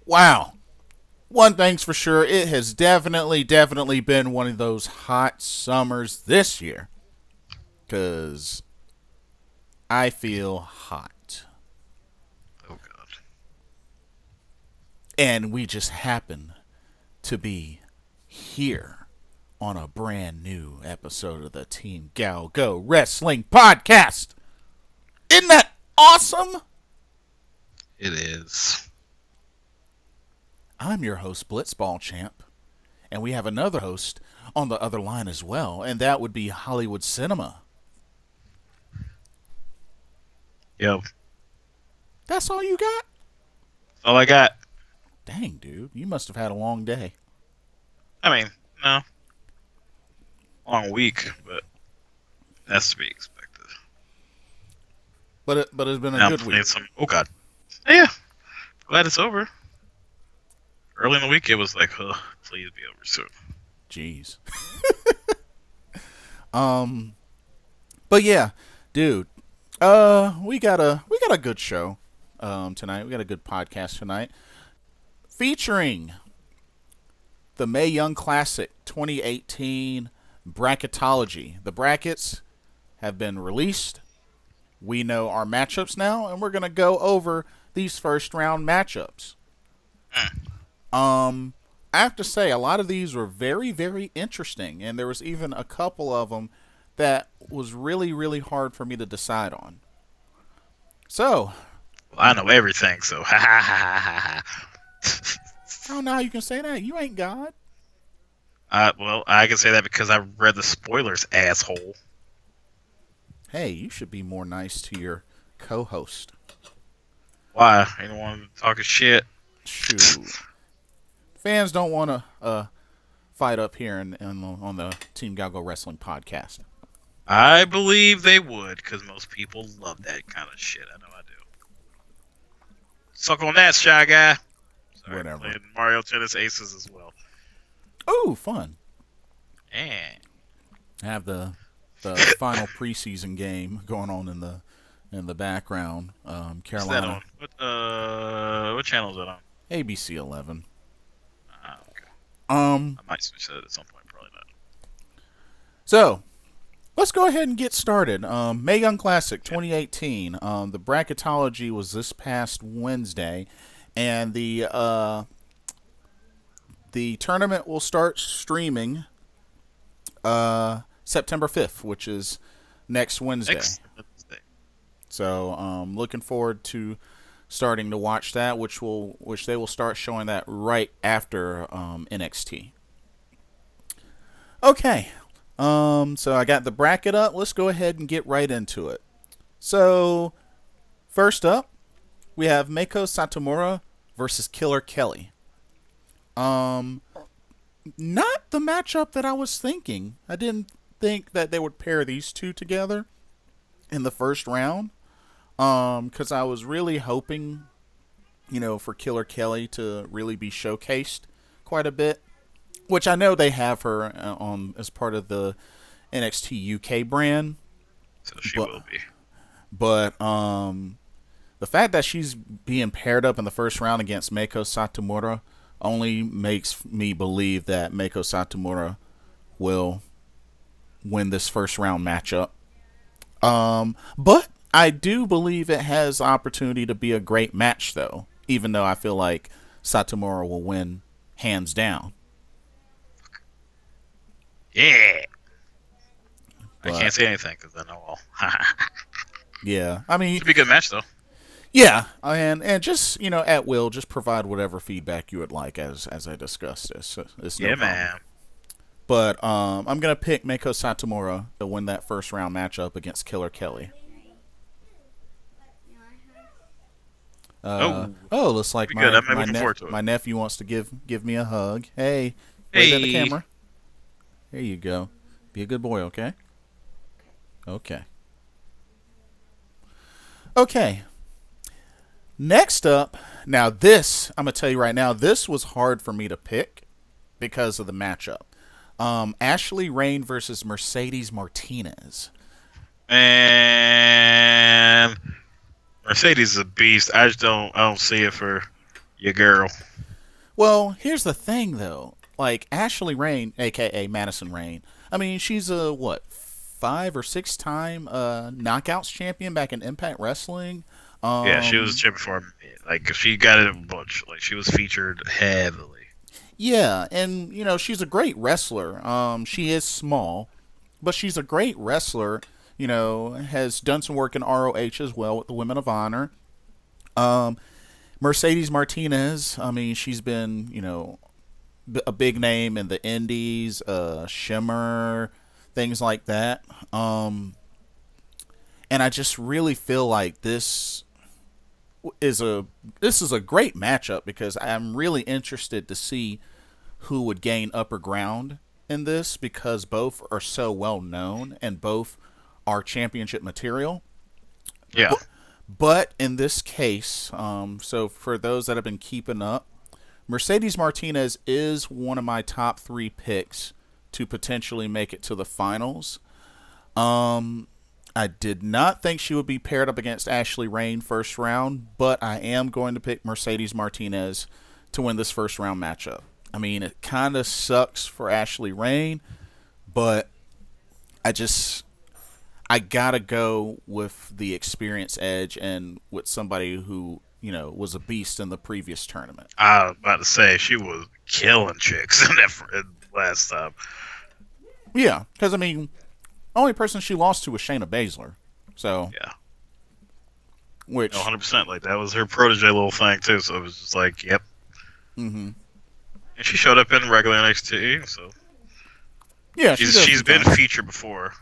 Wow. One thing's for sure, it has definitely been one of those hot summers this year. Because I feel hot. Oh God. And we just happen to be here on a brand new episode of the Team GOWGO Wrestling Podcast. Isn't that awesome? It is. I'm your host, Blitzball Champ, and we have another host on the other line as well, and that would be Hollywood Cinema. Yo. That's all you got? All I got. Dang, dude, you must have had a long day. I mean, no. Long week, but that's to be expected. But it's been a Now I'm good playing week. some. Oh God. Yeah. Glad it's over. Early in the week, it was like, oh, please be over soon. Jeez. But yeah, dude. We got a good show tonight. We got a good podcast tonight featuring the Mae Young Classic 2018 bracketology. The brackets have been released. We know our matchups now, and we're gonna go over these first round matchups. Um, I have to say, a lot of these were very interesting, and there was even a couple of them that was really hard for me to decide on. So, Well, I know everything, so ha ha ha ha ha. I don't know how you can say that. You ain't God. Well, I can say that because I read the spoilers, asshole. Hey, you should be more nice to your co-host. Why? Anyone talking shit? Shoot, fans don't want to fight up here on the Team GOWGO Wrestling Podcast. I believe they would, because most people love that kind of shit. I know I do. Suck on that, Shy Guy. Sorry, Whatever. playing Mario Tennis Aces as well. Oh, fun! And Have the final preseason game going on in the background. what's that Carolina on? What channel is that on? ABC 11. Okay. Um, I might switch that at some point. Probably not. so let's go ahead and get started. Mae Young Classic 2018. The bracketology was this past Wednesday, and the tournament will start streaming September 5th, which is next Wednesday. Next Wednesday. So looking forward to starting to watch that, which they will start showing that right after NXT. Okay. So I got the bracket up. Let's go ahead and get right into it. So first up, we have Meiko Satomura versus Killer Kelly. Not the matchup that I was thinking. I didn't think that they would pair these two together in the first round. Because I was really hoping, for Killer Kelly to really be showcased quite a bit, which I know they have her on as part of the NXT UK brand. So she But will be. but the fact that she's being paired up in the first round against Meiko Satomura only makes me believe that Meiko Satomura will win this first round matchup. But I do believe it has the opportunity to be a great match, though, even though I feel like Satomura will win hands down. Yeah. But, I can't say anything because I know all. yeah, I mean, Should be a good match though. yeah, and just at will, just provide whatever feedback you would like as I discuss this. It's no Yeah, problem. man. But I'm gonna pick Meiko Satomura to win that first round matchup against Killer Kelly. Looks like Be good. I'm my looking forward to it. my nephew wants to give me a hug. Hey, wave at the Hey. camera. There you go. Be a good boy, okay? Okay. Okay. Next up, now this, I'm going to tell you right now, this was hard for me to pick because of the matchup. Ashley Rain versus Mercedes Martinez. And Mercedes is a beast. I don't see it for Your girl. Well, here's the thing, though. Like Ashley Rain, aka Madison Rain. I mean, she's a what 5 or 6 time knockouts champion back in Impact Wrestling. Yeah, she was Um, champion before. Like she got it a bunch. Like she was featured heavily. yeah, and she's a great wrestler. She is small, but she's a great wrestler. Has done some work in ROH as well with the Women of Honor. Um, Mercedes Martinez. I mean, she's been a big name in the Indies, Shimmer, things like that. And I just really feel like is a this is a great matchup because I'm really interested to see who would gain upper ground in this because both are so well known and both are championship material. Yeah. But in this case, so for those that have been keeping up, Mercedes Martinez is one of my top 3 picks to potentially make it to the finals. I did not think she would be paired up against Ashley Rain first round, but I am going to pick Mercedes Martinez to win this first round matchup. I mean, it kind of sucks for Ashley Rain, but I just I gotta go with the experience edge and with somebody who was a beast in the previous tournament. I was about to say she was killing chicks in that last time. Yeah, because I mean, only person she lost to was Shayna Baszler. So, Yeah. which, No, 100%. Like that was her protege little thing too. So it was just like, yep. mm-hmm. And she showed up in regular NXT. So Yeah, she's been featured before.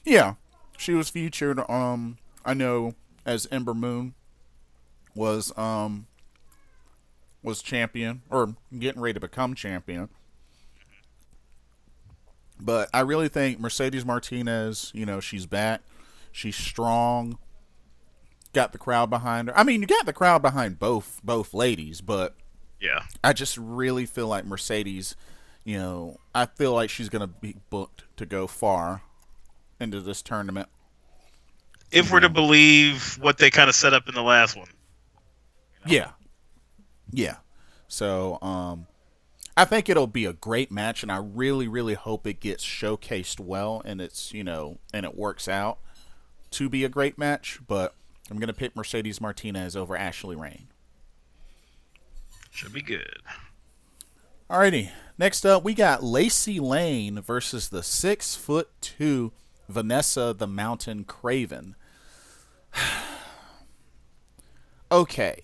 Yeah, she was featured. I know as Ember Moon was champion or getting ready to become champion. But I really think Mercedes Martinez, she's back. She's strong. Got the crowd behind her. I mean, you got the crowd behind both ladies, but Yeah. I just really feel like Mercedes, I feel like she's going to be booked to go far into this tournament. If we're to believe what they kind of set up in the last one. Yeah. Yeah. So, I think it'll be a great match, and I really, really hope it gets showcased well, and and it works out to be a great match. But I'm gonna pick Mercedes Martinez over Ashley Rain. Should be good. Alrighty, next up we got Lacey Lane versus the 6'2" Vanessa the Mountain Craven. Okay.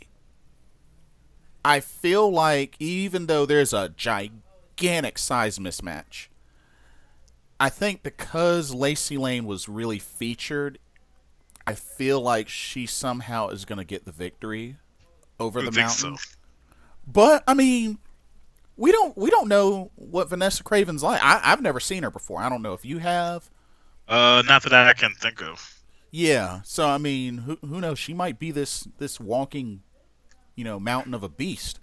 I feel like even though there's a gigantic size mismatch, I think because Lacey Lane was really featured, I feel like she somehow is going to get the victory over I the think Mountain. so. But I mean, we don't know what Vanessa Craven's like. I've never seen her before. I don't know if you have. Not that I can think of. Yeah. So I mean, who knows? She might be this walking mountain of a beast,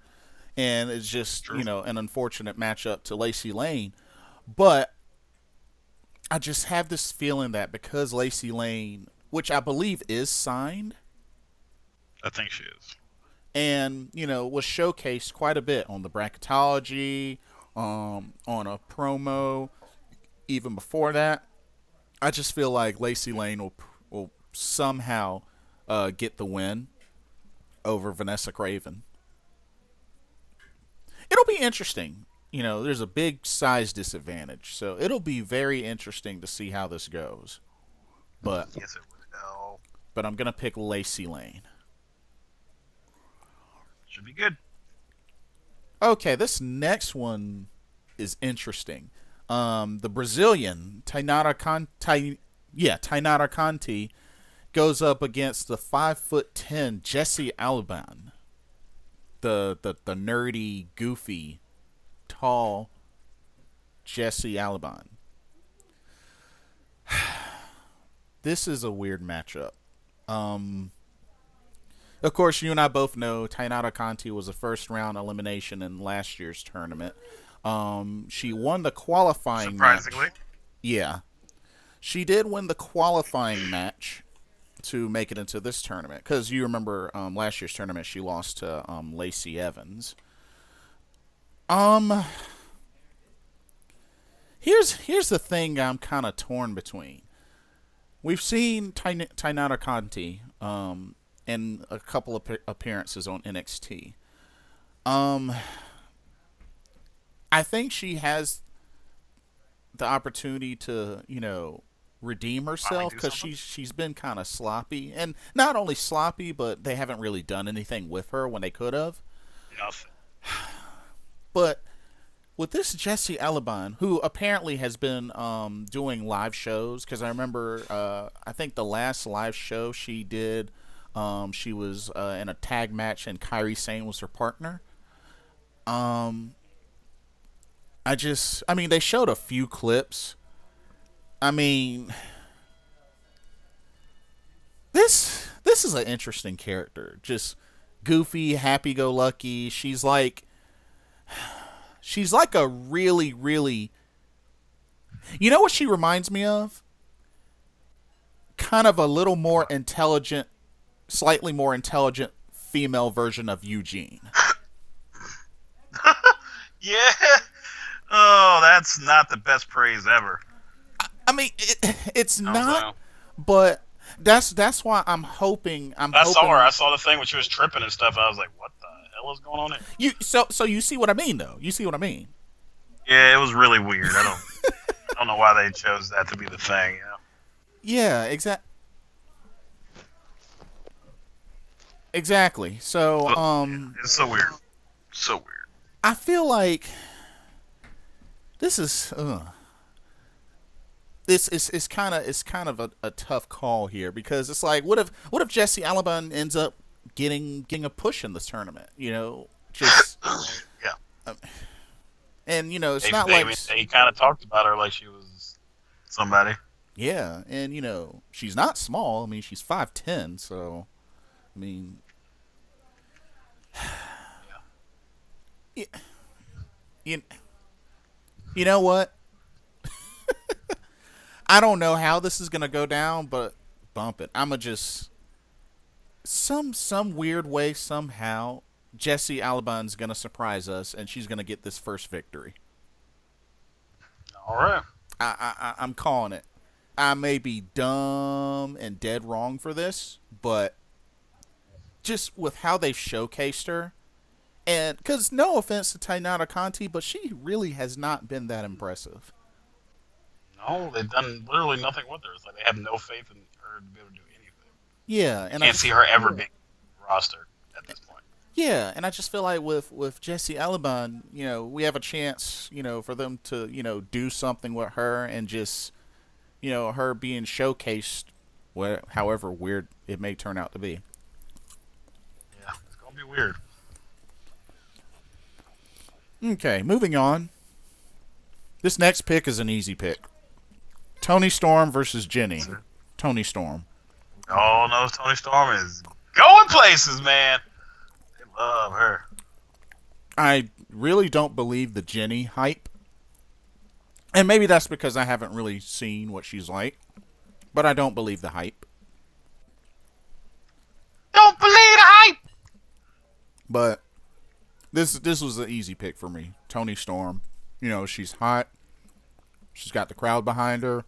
and it's just True. an unfortunate matchup to Lacey Lane. But I just have this feeling that because Lacey Lane, which I believe is signed, I think she is. and was showcased quite a bit on the bracketology, on a promo, even before that. I just feel like Lacey Lane will somehow get the win over Vanessa Craven. It'll be interesting. There's a big size disadvantage, so it'll be very interesting to see how this goes. But Yes, it will. I'm gonna pick Lacey Lane. Should be good. Okay, this next one is interesting. The Brazilian Tainara Conti goes up against the 5'10" Jesse Alban, the nerdy, goofy, tall Jesse Alban. This is a weird matchup. Of course, you and I both know Tainara Conti was a first round elimination in last year's tournament. She won the qualifying match. Surprisingly. Yeah. She did win the qualifying match to make it into this tournament. Because you remember last year's tournament, she lost to Lacey Evans. Um, here's the thing I'm kind of torn between. We've seen Tainara Conti in a couple of appearances on NXT. Um, I think she has the opportunity to, redeem Finally herself do because something. she's been kind of sloppy, and not only sloppy, but they haven't really done anything with her when they could have. Nothing. But with this Jesse Alabine, who apparently has been doing live shows, because I remember, I think the last live show she did, she was in a tag match, and Kyrie Sane was her partner. Um, I mean, they showed a few clips. I mean, this is an interesting character. Just goofy, happy-go-lucky. She's like a really, really. You know what she reminds me of? Kind of a little more What? intelligent, slightly more intelligent female version of Eugene. Yeah. Oh, that's not the best praise ever. I mean, it's I was not, like, but that's why I'm hoping. I'm I saw her. I hoping saw the thing when she was tripping and stuff. I was like, what the hell is going on here? so you see what I mean, though. You see what I mean. Yeah, it was really weird. I don't know why they chose that to be the thing. Yeah, exactly. So, But it's so weird. So weird. I feel like this is this is kind of a tough call here, because it's like, what if Jesse Alabine ends up getting a push in this tournament? Just Yeah. um, and it's They not they, like, they kind of talked about her like she was somebody. yeah, and she's not small. I mean, she's 5'10", so I mean, yeah, you, you know what? I don't know how this is gonna go down, but bump it. I'ma just some weird way, somehow Jesse Alabine's gonna surprise us, and she's gonna get this first victory. All right. I'm calling it. I may be dumb and dead wrong for this, but just with how they've showcased her, and because no offense to Tainara Conti, but she really has not been that impressive. No, they've done literally nothing with her. It's like they have no faith in her to be able to do anything. Yeah, and I Can't see just her ever being roster at this point. Yeah, and I just feel like with Jesse Alabine, we have a chance, for them to, do something with her, and just, her being showcased, however weird it may turn out to be. Yeah, it's gonna be weird. Okay, moving on. This next pick is an easy pick. Tony Storm versus Jenny. Tony Storm. All knows Tony Storm is going places, man. They love her. I really don't believe the Jenny hype. And maybe that's because I haven't really seen what she's like. But I don't believe the hype. Don't believe the hype. But this was an easy pick for me. Tony Storm. She's hot. She's got the crowd behind her.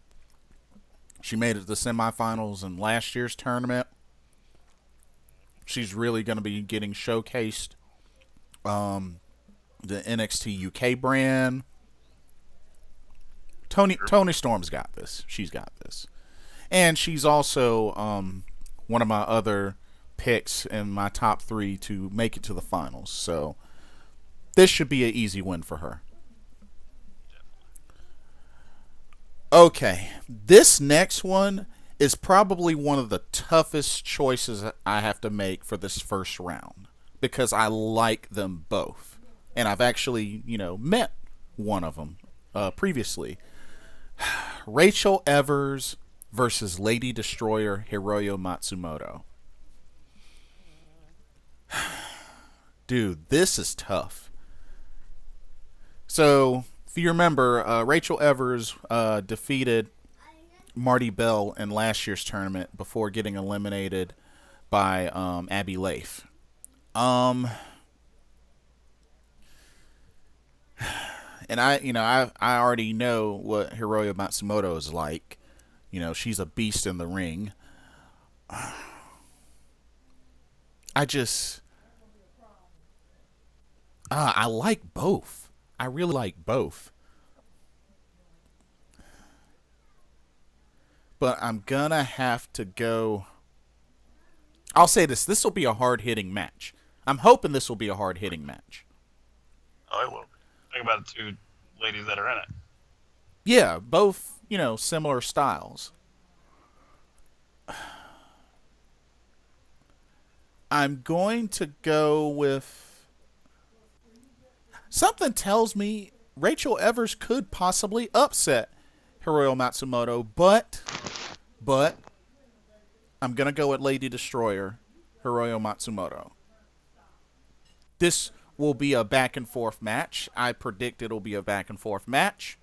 She made it to the semifinals in last year's tournament. She's really going to be getting showcased. The NXT UK brand. Tony Storm's got this. She's got this. And she's also one of my other picks in my top 3 to make it to the finals. So this should be an easy win for her. Okay, this next one is probably one of the toughest choices I have to make for this first round, because I like them both. And I've actually, met one of them previously. Rachel Evers versus Lady Destroyer Hiroyo Matsumoto. Dude, this is tough. So, if you remember, Rachel Evers defeated Marty Bell in last year's tournament before getting eliminated by Abby Leif. Um, and I already know what Hiroyo Matsumoto is like. She's a beast in the ring. I just I like both. I really like both. But I'm gonna have to go. I'll say this: this will be a hard hitting match. I'm hoping this will be a hard hitting match. Oh, it will. Think about the two ladies that are in it. Yeah, both similar styles. I'm going to go with. Something tells me Rachel Evers could possibly upset Hiroyo Matsumoto, but I'm gonna go with Lady Destroyer, Hiroyo Matsumoto. This will be a back and forth match. I predict it'll be a back and forth match,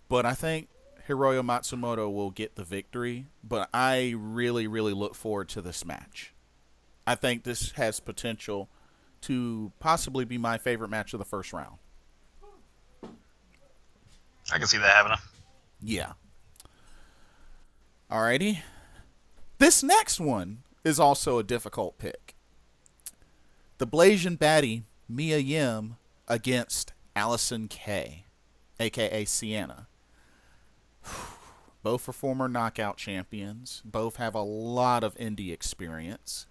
but I think Hiroyo Matsumoto will get the victory. But I really, really look forward to this match. I think this has potential to possibly be my favorite match of the first round. I can see that happening. Yeah. Alrighty. This next one is also a difficult pick. The Blasian Baddie, Mia Yim, against Allison Kay, a.k.a. Sienna. Both are former knockout champions. Both have a lot of indie experience.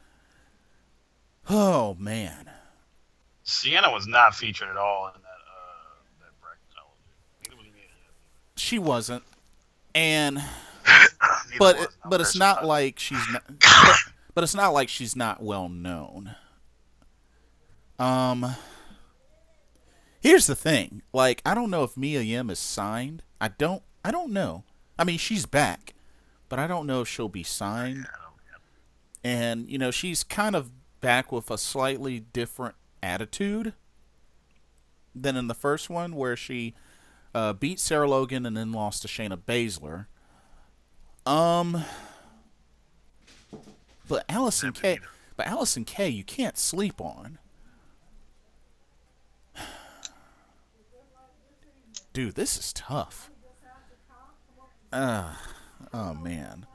Oh, man. Sienna was not featured at all in that bracket. Neither was Mia. She wasn't. And Neither but was. but it's not like she's not but it's not like she's not well known. Here's the thing. Like, I don't know if Mia Yim is signed. I don't know. I mean, she's back, but I don't know if she'll be signed. And, she's kind of back with a slightly different attitude than in the first one, where she beat Sarah Logan and then lost to Shayna Baszler. But Allison Kay, you can't sleep on. Dude, this is tough. Oh man.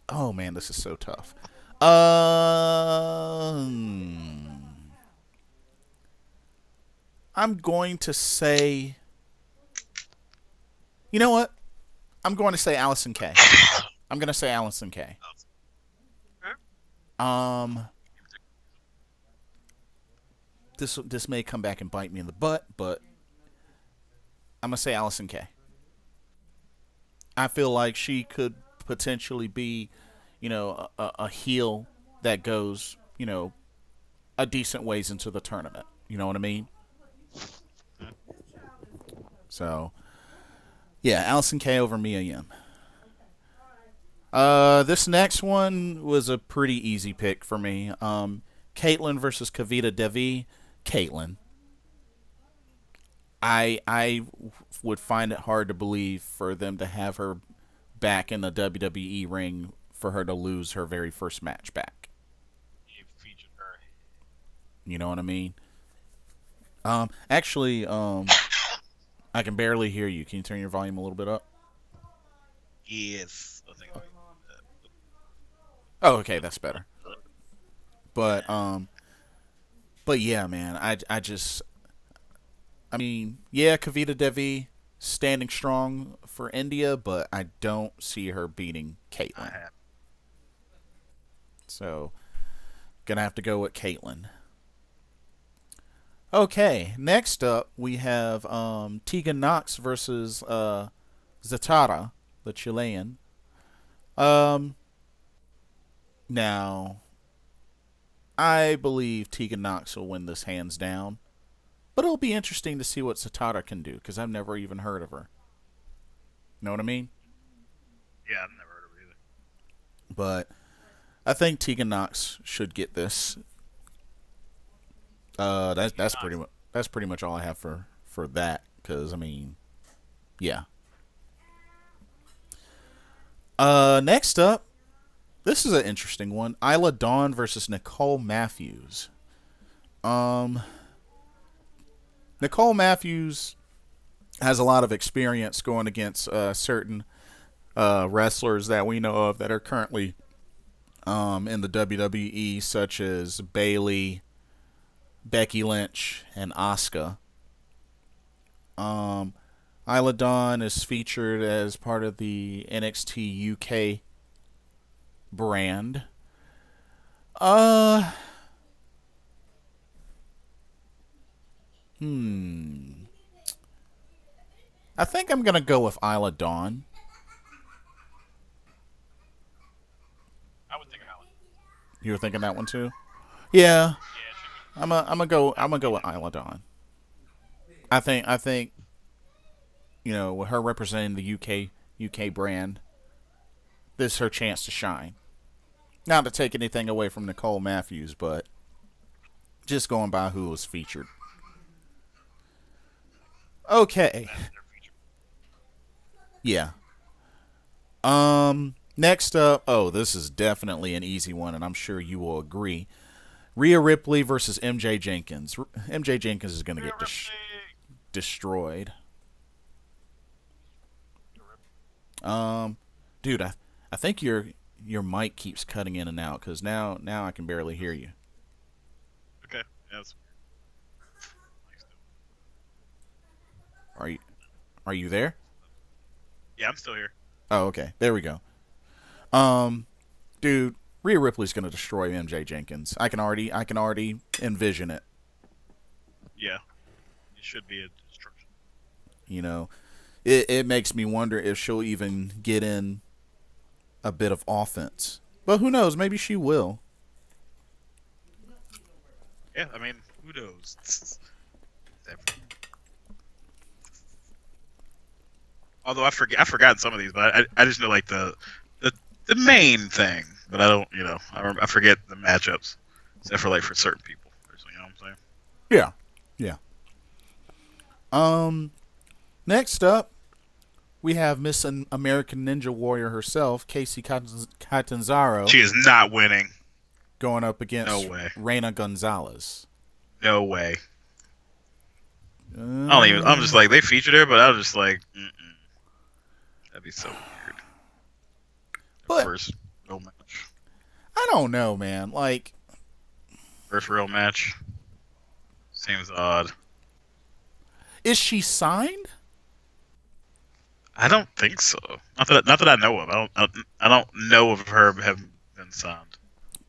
Oh man, this is so tough. I'm going to say. You know what? I'm going to say Allison Kay. I'm going to say Allison Kay. This may come back and bite me in the butt, but I'm going to say Allison Kay. I feel like she could potentially be, a heel that goes, a decent ways into the tournament. You know what I mean? So, yeah, Allison Kay over Mia Yim. This next one was a pretty easy pick for me. Caitlyn versus Kavita Devi. Caitlyn. I would find it hard to believe for them to have her back in the WWE ring for her to lose her very first match back. You featured her. You know what I mean? Actually, I can barely hear you. Can you turn your volume a little bit up? Yes. I think Oh, okay, that's better. But yeah, man, I mean, yeah, Kavita Devi standing strong for India, but I don't see her beating Caitlyn. So, gonna have to go with Caitlyn. Okay, next up we have Tegan Knox versus Zatara, the Chilean. Now, I believe Tegan Knox will win this hands down. But it'll be interesting to see what Zatara can do, because I've never even heard of her. Know what I mean? Yeah, I've never heard of her either. But I think Tegan Knox should get this. That's pretty much all I have for that. Because I mean, Yeah. Next up, this is an interesting one. Isla Dawn versus Nicole Matthews. Um, Nicole Matthews has a lot of experience going against certain wrestlers that we know of that are currently in the WWE, such as Bayley, Becky Lynch, and Asuka. Um, Isla Dawn is featured as part of the NXT UK brand. Uh, hmm. I think I'm gonna go with Isla Dawn. I would think Alan. You were thinking that one too? Yeah, Yeah, it should be. I'm gonna go with Isla Dawn. I think with her representing the UK brand, this is her chance to shine. Not to take anything away from Nicole Matthews, but just going by who was featured. Okay. That's their feature. Yeah. Next up, oh, this is definitely an easy one, and I'm sure you will agree. Rhea Ripley versus MJ Jenkins. MJ Jenkins is going to get destroyed. Dude, I think your mic keeps cutting in and out because now I can barely hear you. Okay. Yeah, that's Are you there? yeah, I'm still here. Oh, okay. There we go. Dude, Rhea Ripley's gonna destroy MJ Jenkins. I can already envision it. Yeah. It should be a destruction. It makes me wonder if she'll even get in a bit of offense. But who knows? Maybe she will. Yeah, I mean, who knows? Although I've forgotten some of these, but I just know like the main thing. But I don't, I forget the matchups, except for like for certain people. You know what I'm saying? Yeah. Yeah. Next up, we have Miss American Ninja Warrior herself, Casey Catanzaro, She is not winning. going up against No way. Reina Gonzalez. No way. I don't even. I'm just like they featured her, but I was just like, that'd be so weird. But First real match. I don't know, man. Like, First real match. Seems odd. is she signed? I don't think so. Not that I know of. I don't know of her have been signed.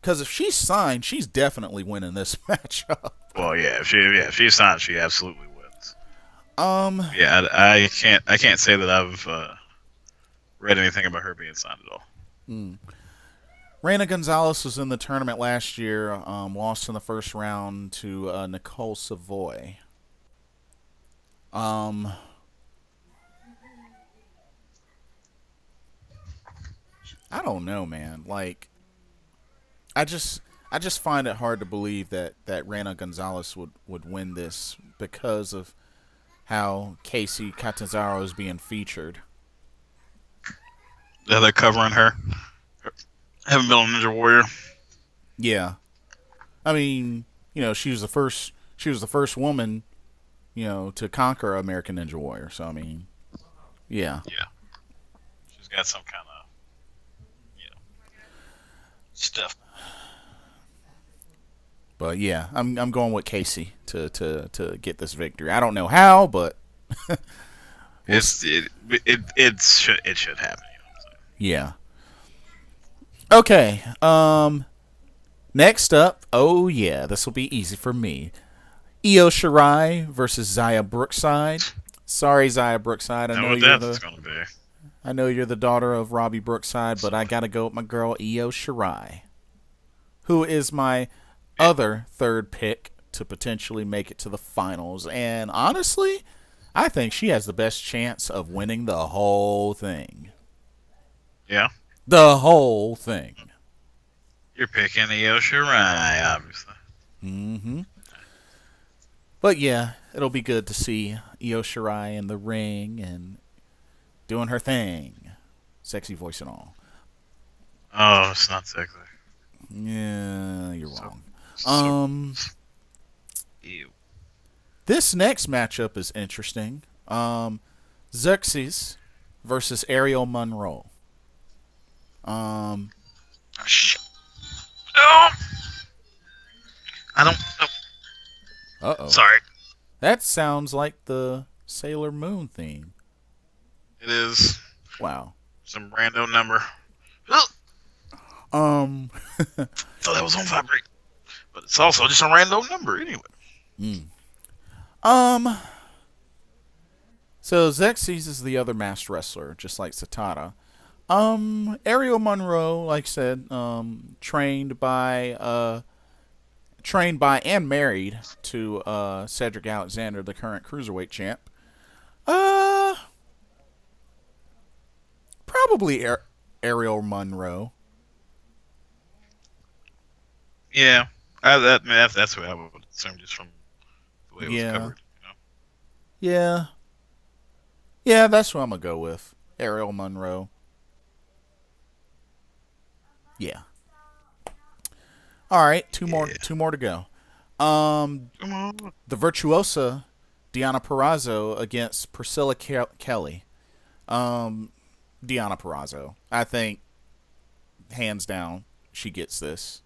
Because if she's signed, she's definitely winning this matchup. Well, yeah. If she's signed, she absolutely wins. Yeah, I can't say that I've read anything about her being signed at all. Reina Gonzalez was in the tournament last year. Lost in the first round to Nicole Savoy. I don't know, man. Like, I just find it hard to believe that Reina Gonzalez would win this because of how Casey Catanzaro is being featured. Yeah, they're covering her. Haven't been on Ninja Warrior. Yeah, I mean, she was the first woman, to conquer American Ninja Warrior. So I mean, yeah. Yeah. She's got some kind of stuff. But yeah, I'm going with Casey to get this victory. I don't know how, but It should happen. yeah. Okay. Next up, oh yeah, this will be easy for me. Io Shirai versus Zaya Brookside. Sorry, Zaya Brookside. I know what that's gonna be. I know you're the daughter of Robbie Brookside, but I gotta go with my girl Io Shirai, who is my other third pick to potentially make it to the finals. And honestly, I think she has the best chance of winning the whole thing. Yeah. The whole thing. You're picking Io Shirai, obviously. Mm-hmm. But yeah, it'll be good to see Io Shirai in the ring and doing her thing, sexy voice and all. Oh, it's not sexy. Yeah, you're So, wrong. so ew. This next matchup is interesting. Xerxes versus Ariel Monroe. Um, Oh, shit. Oh, I don't. Oh, uh-oh. sorry. That sounds like the Sailor Moon theme. It is Wow. some random number. Oh, Um, thought that was on vibrate, but it's also just a random number anyway. mm. um, so Xerxes is the other masked wrestler, just like Satara. Ariel Monroe, like I said, trained by and married to Cedric Alexander, the current cruiserweight champ. Probably Ariel Monroe. Yeah, that's what I would assume just from the way it was Yeah. covered. Yeah. Yeah, that's what I'm gonna go with. Ariel Monroe. Yeah. All right, two more to go. Come on. The virtuosa Deonna Purrazzo against Priscilla Kelly. Deonna Purrazzo. I think hands down she gets this.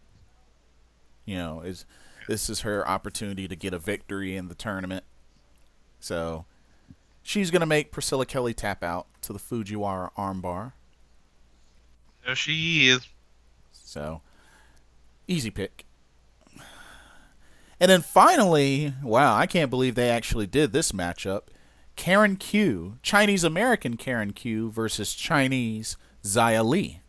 This is her opportunity to get a victory in the tournament. So she's gonna make Priscilla Kelly tap out to the Fujiwara armbar. There she is. So easy pick. And then finally, wow, I can't believe they actually did this matchup. Karen Q, Chinese American Karen Q versus Chinese Xia Li.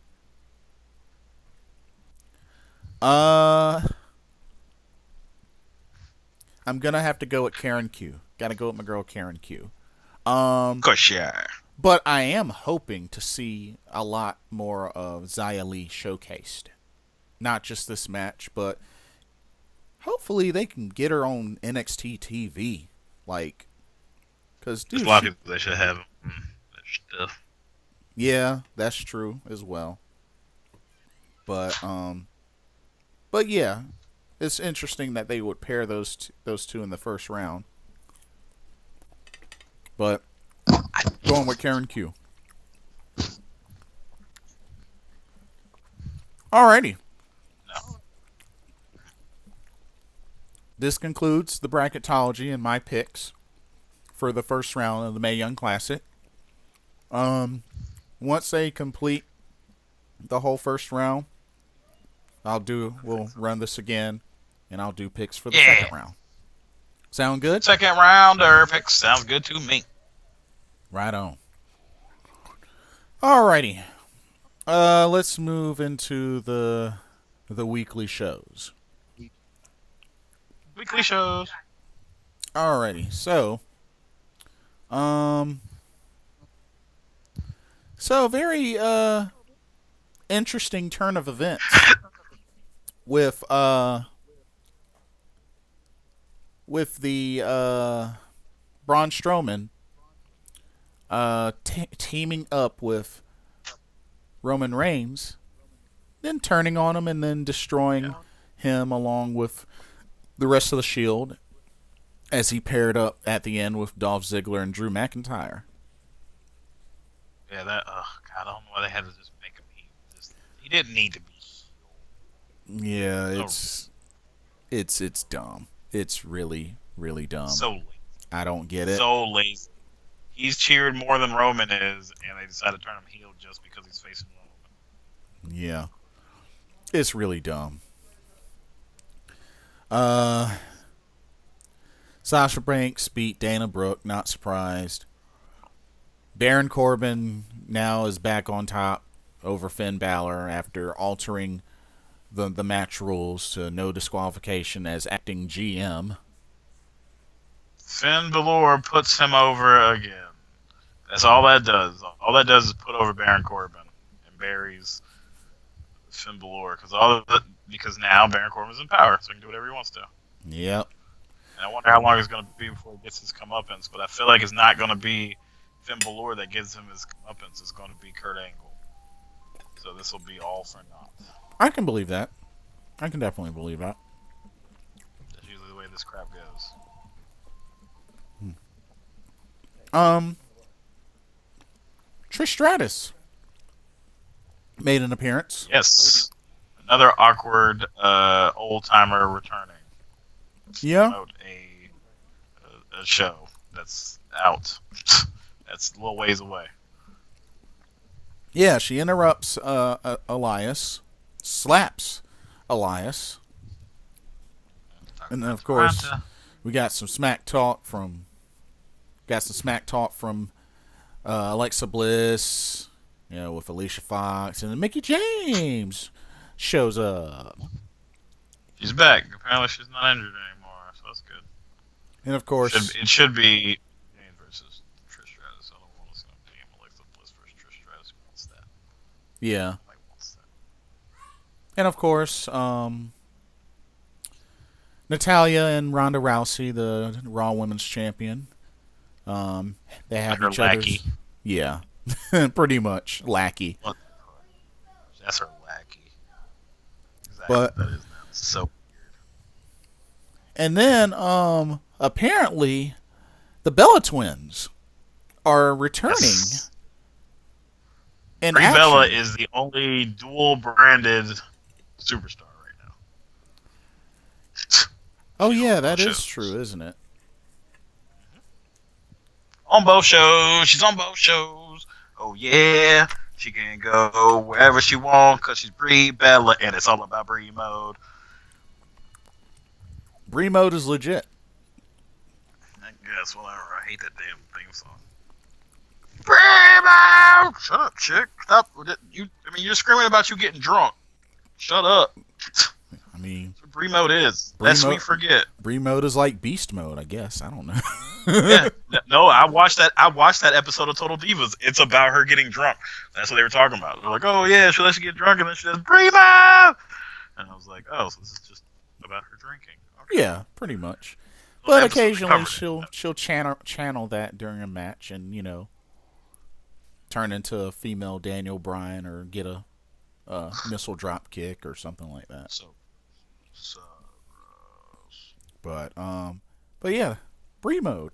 I'm gonna have to go with Karen Q. Gotta go with my girl Karen Q. Of course, yeah. But I am hoping to see a lot more of Xia Li showcased. Not just this match, but hopefully they can get her on NXT TV. Like, because There's a lot of people that should have that stuff. Yeah, that's true as well. But yeah, it's interesting that they would pair those two in the first round. But going with Karen Q. Alrighty. No. This concludes the bracketology and my picks for the first round of the Mae Young Classic. Once they complete the whole first round, we'll run this again, and I'll do picks for the second round. Sound good? Second rounder picks sounds good to me. Right on. Alrighty. Let's move into the weekly shows. Weekly shows. Alrighty. So very interesting turn of events with the Braun Strowman teaming up with Roman Reigns, then turning on him and then destroying him along with the rest of the Shield as he paired up at the end with Dolph Ziggler and Drew McIntyre. Yeah, God, I don't know why they had to just make him heel. He didn't need to be heel. Yeah, it's dumb. It's really, really dumb. So lazy. I don't get it. So lazy. He's cheered more than Roman is, and they decided to turn him heel just because he's facing Roman. Yeah. It's really dumb. Sasha Banks beat Dana Brooke, not surprised. Baron Corbin now is back on top over Finn Balor after altering the match rules to no disqualification as acting GM. Finn Balor puts him over again. That's all that does. All that does is put over Baron Corbin and buries Finn Balor because now Baron Corbin's in power, so he can do whatever he wants to. Yep. And I wonder how long it's going to be before he gets his comeuppance, but I feel like it's not going to be Finn Balor that gives him his comeuppance is going to be Kurt Angle. So this will be all for naught. I can believe that. I can definitely believe that. That's usually the way this crap goes. Trish Stratus made an appearance. Yes. Another awkward old timer returning. Yeah. Promote a show that's out. That's a little ways away. Yeah, she interrupts Elias, slaps Elias, and then of course we got some smack talk from Alexa Bliss, with Alicia Fox, and then Mickey James shows up. She's back. Apparently she's not injured anymore, so that's good. And of course, It should be Jane versus Trish Stratus. I don't want to see Alexa Bliss versus Trish Stratus. Who wants that? yeah, Nobody wants that. and of course, Natalya and Ronda Rousey, the Raw Women's Champion. They have Her each lackey. other's. Yeah, pretty much lackey. That's her lackey. Exactly. But that is now. So and then apparently the Bella Twins are returning. yes. In Brie action. Bella is the only dual branded superstar right now. Oh yeah, that shows. is true, isn't it? On both shows. She's on both shows. Oh, yeah. She can go wherever she wants because she's Brie Bella, and it's all about Brie mode. Brie mode is legit. I guess, whatever. I hate that damn theme song. Brie mode! Shut up, chick. Stop. You're screaming about you getting drunk. Shut up. I mean, That's what Brie mode is. Brie Lest we mode- forget. Brie mode is like beast mode, I guess. I don't know. Yeah. No, I watched that episode of Total Divas. It's about her getting drunk. That's what they were talking about. They're like, oh yeah, she lets you get drunk, and then she says, Brie mode! And I was like, oh, so this is just about her drinking. Okay. Yeah, pretty much. But episode occasionally covered she'll channel that during a match and turn into a female Daniel Bryan or get a missile drop kick or something like that. So But yeah, Brie mode.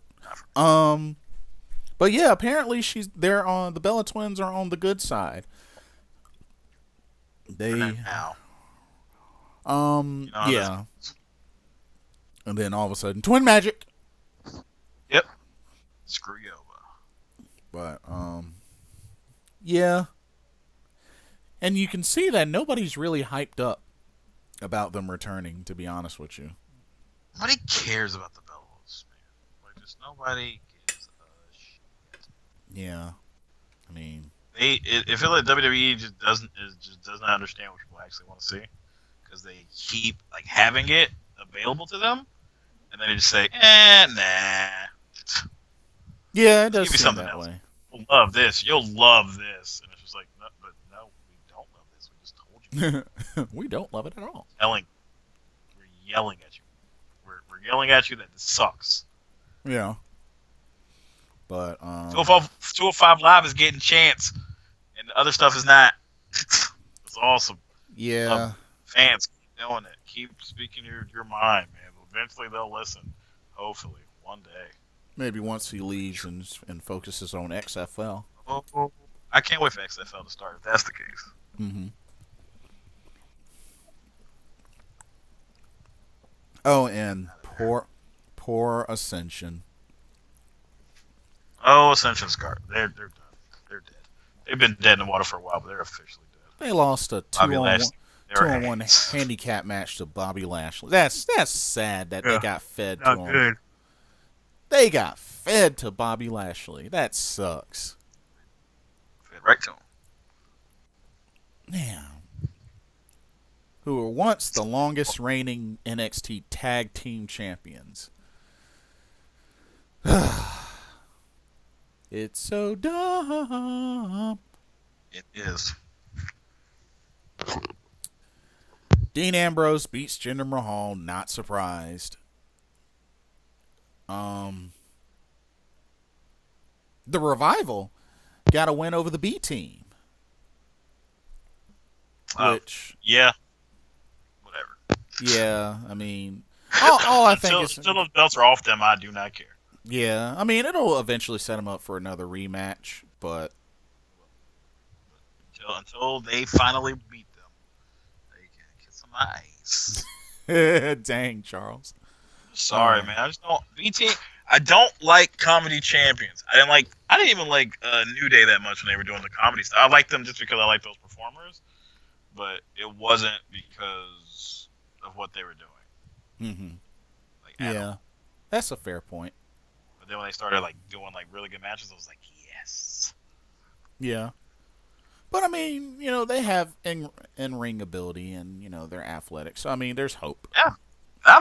But yeah, apparently they're on the Bella Twins are on the good side. They now. yeah. And then all of a sudden, twin magic. Yep. Screw you. But yeah. And you can see that nobody's really hyped up about them returning, to be honest with you. Nobody cares about the Bellas, man. Like, just nobody gives a shit. Yeah. I mean, It feels like WWE just doesn't understand what people actually want to see, because they keep like having it available to them, and then they just say, nah. yeah, it does Give me seem something that else. way. You'll love this. You'll love this, and it's just like, no, but no, we don't love this. We just told you. We don't love it at all. We're yelling at you. We're yelling at you that this sucks. Yeah. But 205 Live is getting chance, and the other stuff is not. It's awesome. yeah. Fans, keep doing it. Keep speaking your mind, man. Eventually they'll listen. Hopefully, one day. Maybe once he leaves and focuses on XFL. Oh, I can't wait for XFL to start if that's the case. Mm-hmm. Oh, and poor Ascension. Oh, Ascension Scar. They're done. They're dead. They've been dead in the water for a while, but they're officially dead. They lost a Bobby 2-on-1 handicap match to Bobby Lashley. That's sad that they got fed to him. Good. They got fed to Bobby Lashley. That sucks. Fed right to him. Man. Who were once the longest reigning NXT Tag Team Champions. It's so dumb. It is. Dean Ambrose beats Jinder Mahal. Not surprised. The Revival got a win over the B Team, which Yeah, whatever. yeah, I mean, all I think is Until those belts are off them, I do not care. yeah, I mean it'll eventually set them up for another rematch, but Until they finally beat them, they can get some ice. dang, Charles. Sorry, man. I just don't. BT. I don't like comedy champions. I didn't even like New Day that much when they were doing the comedy stuff. I liked them just because I liked those performers, but it wasn't because of what they were doing. Mm-hmm. Like, Yeah, that's a fair point. But then when they started like doing like really good matches, I was like, yes. Yeah. But I mean, they have in ring ability and they're athletic. So I mean, there's hope. Yeah, I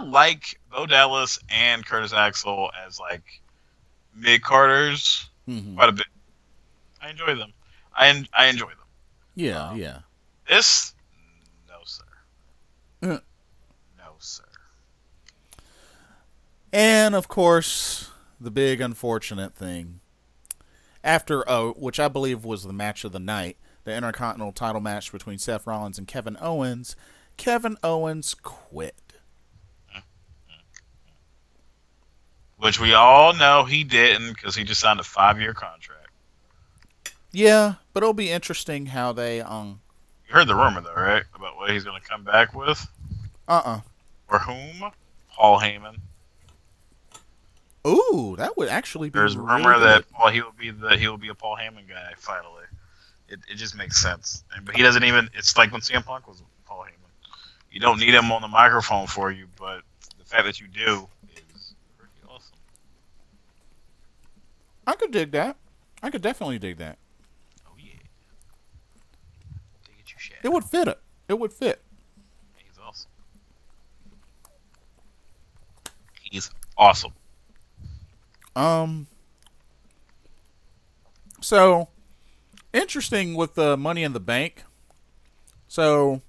like Bo Dallas and Curtis Axel as like mid carders Mm-hmm. quite a bit. I enjoy them. I enjoy them. Yeah, yeah. This, no sir, Uh. no sir. And of course, the big unfortunate thing after which I believe was the match of the night, the Intercontinental title match between Seth Rollins and Kevin Owens. Kevin Owens quit. Which we all know he didn't because he just signed a 5-year contract. Yeah, but it'll be interesting how they You heard the rumor though, right? About what he's going to come back with or whom? Paul Heyman. Ooh, that would actually be There's a really rumor good. that he will be a Paul Heyman guy finally. It just makes sense. But he doesn't even. It's like when CM Punk was Paul Heyman. You don't need him on the microphone for you, but the fact that you do is pretty awesome. I could dig that. I could definitely dig that. Oh yeah. Dig it, you shit. It would fit it. It would fit. He's awesome. He's awesome. So interesting with the Money in the Bank. So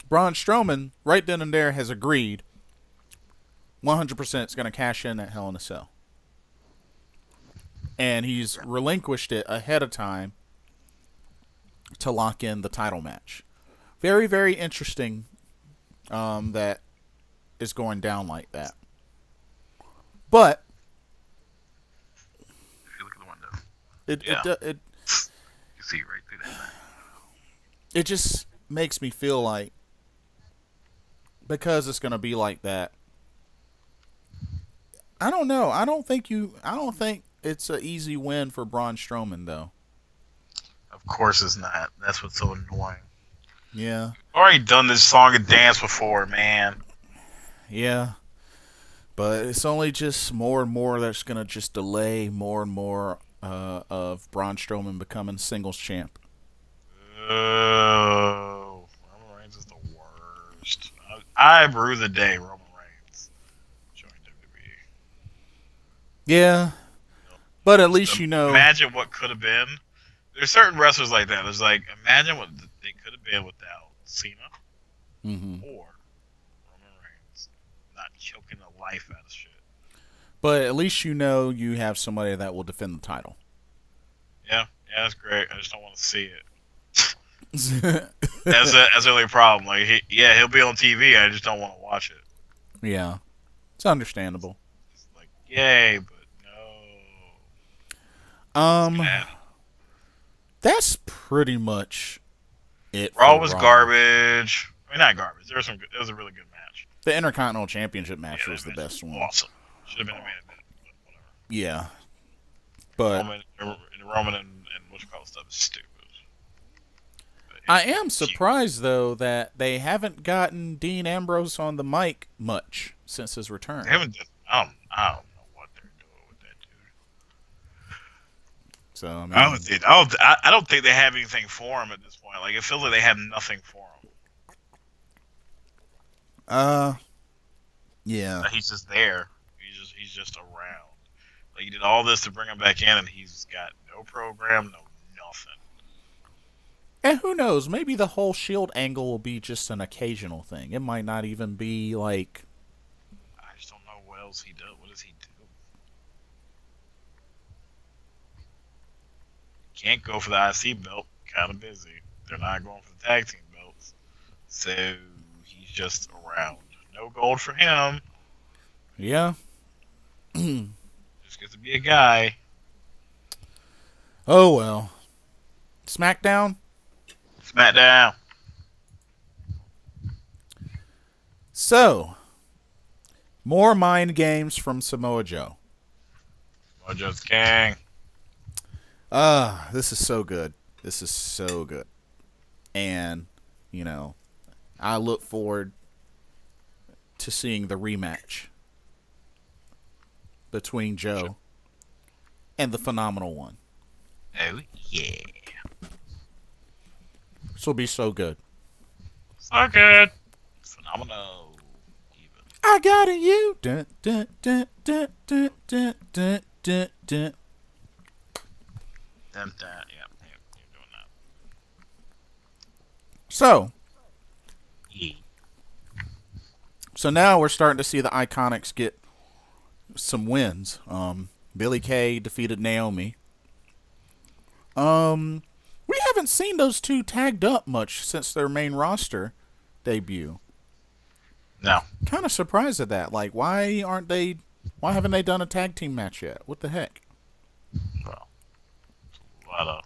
Braun Strowman, right then and there, has agreed 100% is going to cash in at Hell in a Cell, and he's relinquished it ahead of time to lock in the title match. Very, very interesting. That is going down like that, but If you look at the window, it you see right through that. it just makes me feel like, because it's going to be like that, I don't know. I don't think it's an easy win for Braun Strowman though. Of course it's not. That's what's so annoying. Yeah. Already done this song and dance before, man. Yeah. But it's only just more and more that's going to just delay more and more of Braun Strowman becoming singles champ. Oh, Roman Reigns is the worst. I brew the day Roman Reigns joined WWE. Yeah. But at least you know. Imagine what could have been. There's certain wrestlers like that. There's like, imagine what they could have been without Cena Mm-hmm. or Roman Reigns not choking the life out of shit. But at least you know you have somebody that will defend the title. Yeah, that's great. I just don't want to see it. That's the only problem. Like, he'll be on TV. I just don't want to watch it. Yeah. It's understandable. It's like, yay, but no. That's pretty much it. Raw for was Raw. garbage. I mean, not garbage. There was some. It was a really good match. The Intercontinental Championship match Yeah, was that the match best was one. awesome. Should have been a main event, but whatever. Yeah. But Roman and what you call stuff is stupid. I am surprised though that they haven't gotten Dean Ambrose on the mic much since his return. They haven't. I don't know what they're doing with that dude. So I mean, I don't think they have anything for him at this point. Like, it feels like they have nothing for him. yeah. Like, he's just there. He's just around. Like, you did all this to bring him back in, and he's got no program, no nothing. And who knows? Maybe the whole Shield angle will be just an occasional thing. It might not even be like. I just don't know what else he does. What does he do? Can't go for the IC belt. Kind of busy. They're not going for the tag team belts. So he's just around. No gold for him. Yeah. Just gets to be a guy. Oh well. SmackDown. SmackDown. So, more mind games from Samoa Joe. Mojo's king. This is so good. This is so good. And, I look forward to seeing the rematch between Joe and the Phenomenal One. Oh, yeah. This will be so good. So good. Phenomenal. Even. I got it, you. Dun, dun, dun, dun, dun, dun, dun, dun, dun. Yeah, you're doing that. So Yeah. now we're starting to see the Iconics get some wins. Billie Kay defeated Naomi. We haven't seen those two tagged up much since their main roster debut. No. Kind of surprised at that. Like, why haven't they done a tag team match yet? What the heck? Well, a lot of.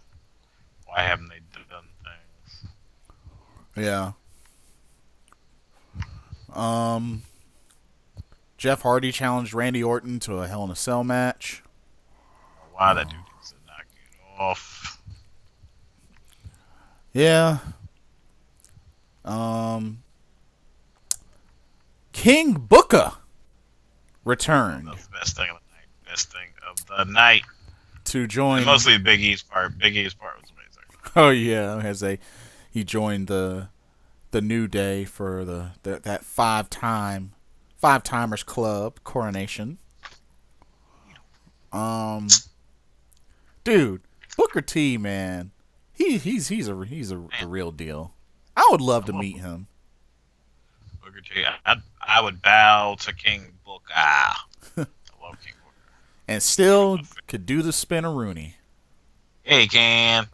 Why haven't they done things? Yeah. Jeff Hardy challenged Randy Orton to a Hell in a Cell match. Why that dude needs to knock it off? Yeah. King Booker returned That's the best thing of the night. Best thing of the night. to join. And mostly Big E's part. Big E's part was amazing. Oh yeah, he joined the New Day for that five timers club coronation. Dude, Booker T, man, he's a real deal. I would love to meet him. Booker T. I would bow to King Booker. I love King Booker. And still could do the spin-a-rooney. Yeah, he can.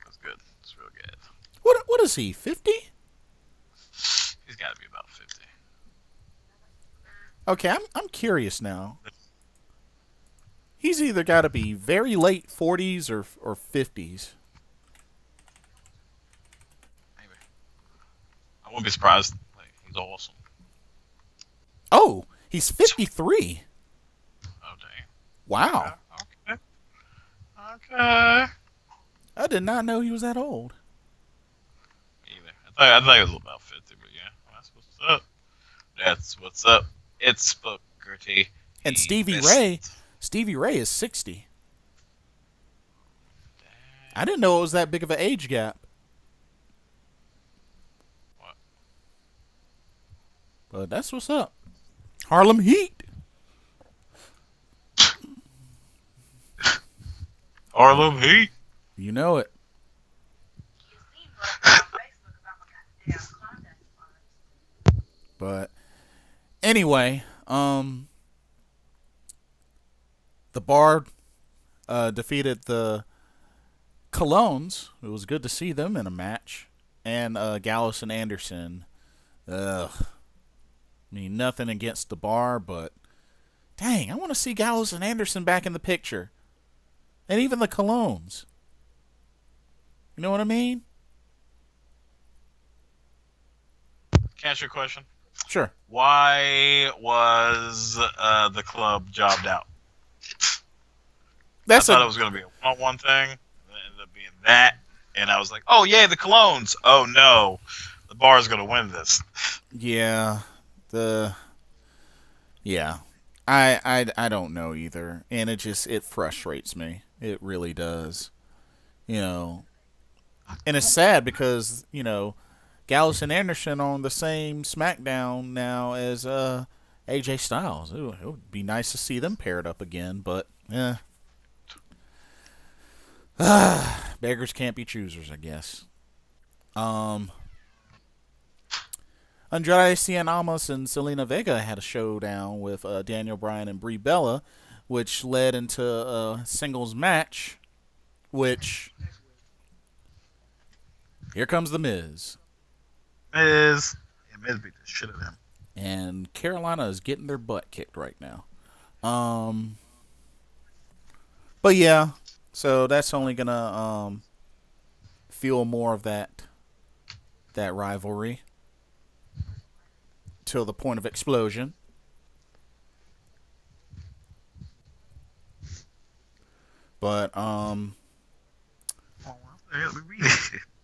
That's good. It's real good. What is he, 50? He's got to be about 50. Okay, I'm curious now. He's either got to be very late 40s or 50s. Maybe. I wouldn't be surprised. Like, he's awesome. Oh, he's 53. Oh, dang. Wow. Okay. Okay. I did not know he was that old. Either. I thought he was about 50, but yeah. That's what's up. That's what's up. It's Booker T. And Stevie Ray is 60. I didn't know it was that big of an age gap. What? But that's what's up. Harlem Heat. Harlem Heat. You know it. But anyway, the Bar defeated the Colognes. It was good to see them in a match. And Gallows and Anderson. Ugh. I mean, nothing against the Bar, but dang, I want to see Gallows and Anderson back in the picture. And even the Colognes. You know what I mean? Can I ask you a question? Sure. Why was the club jobbed out? That's I thought it was going to be a one-on-one thing. And it ended up being that. And I was like, oh, yay, the Colognes. Oh, no. The Bar is going to win this. Yeah. I don't know either. And it frustrates me. It really does. And it's sad because, Gallows and Anderson on the same SmackDown now as AJ Styles. It would be nice to see them paired up again, but beggars can't be choosers, I guess. Andrade Cien Almas and Selena Vega had a showdown with Daniel Bryan and Brie Bella, which led into a singles match which here comes the Miz. Miz beat the shit out of him. And Carolina is getting their butt kicked right now. But yeah, so that's only gonna fuel more of that rivalry till the point of explosion. But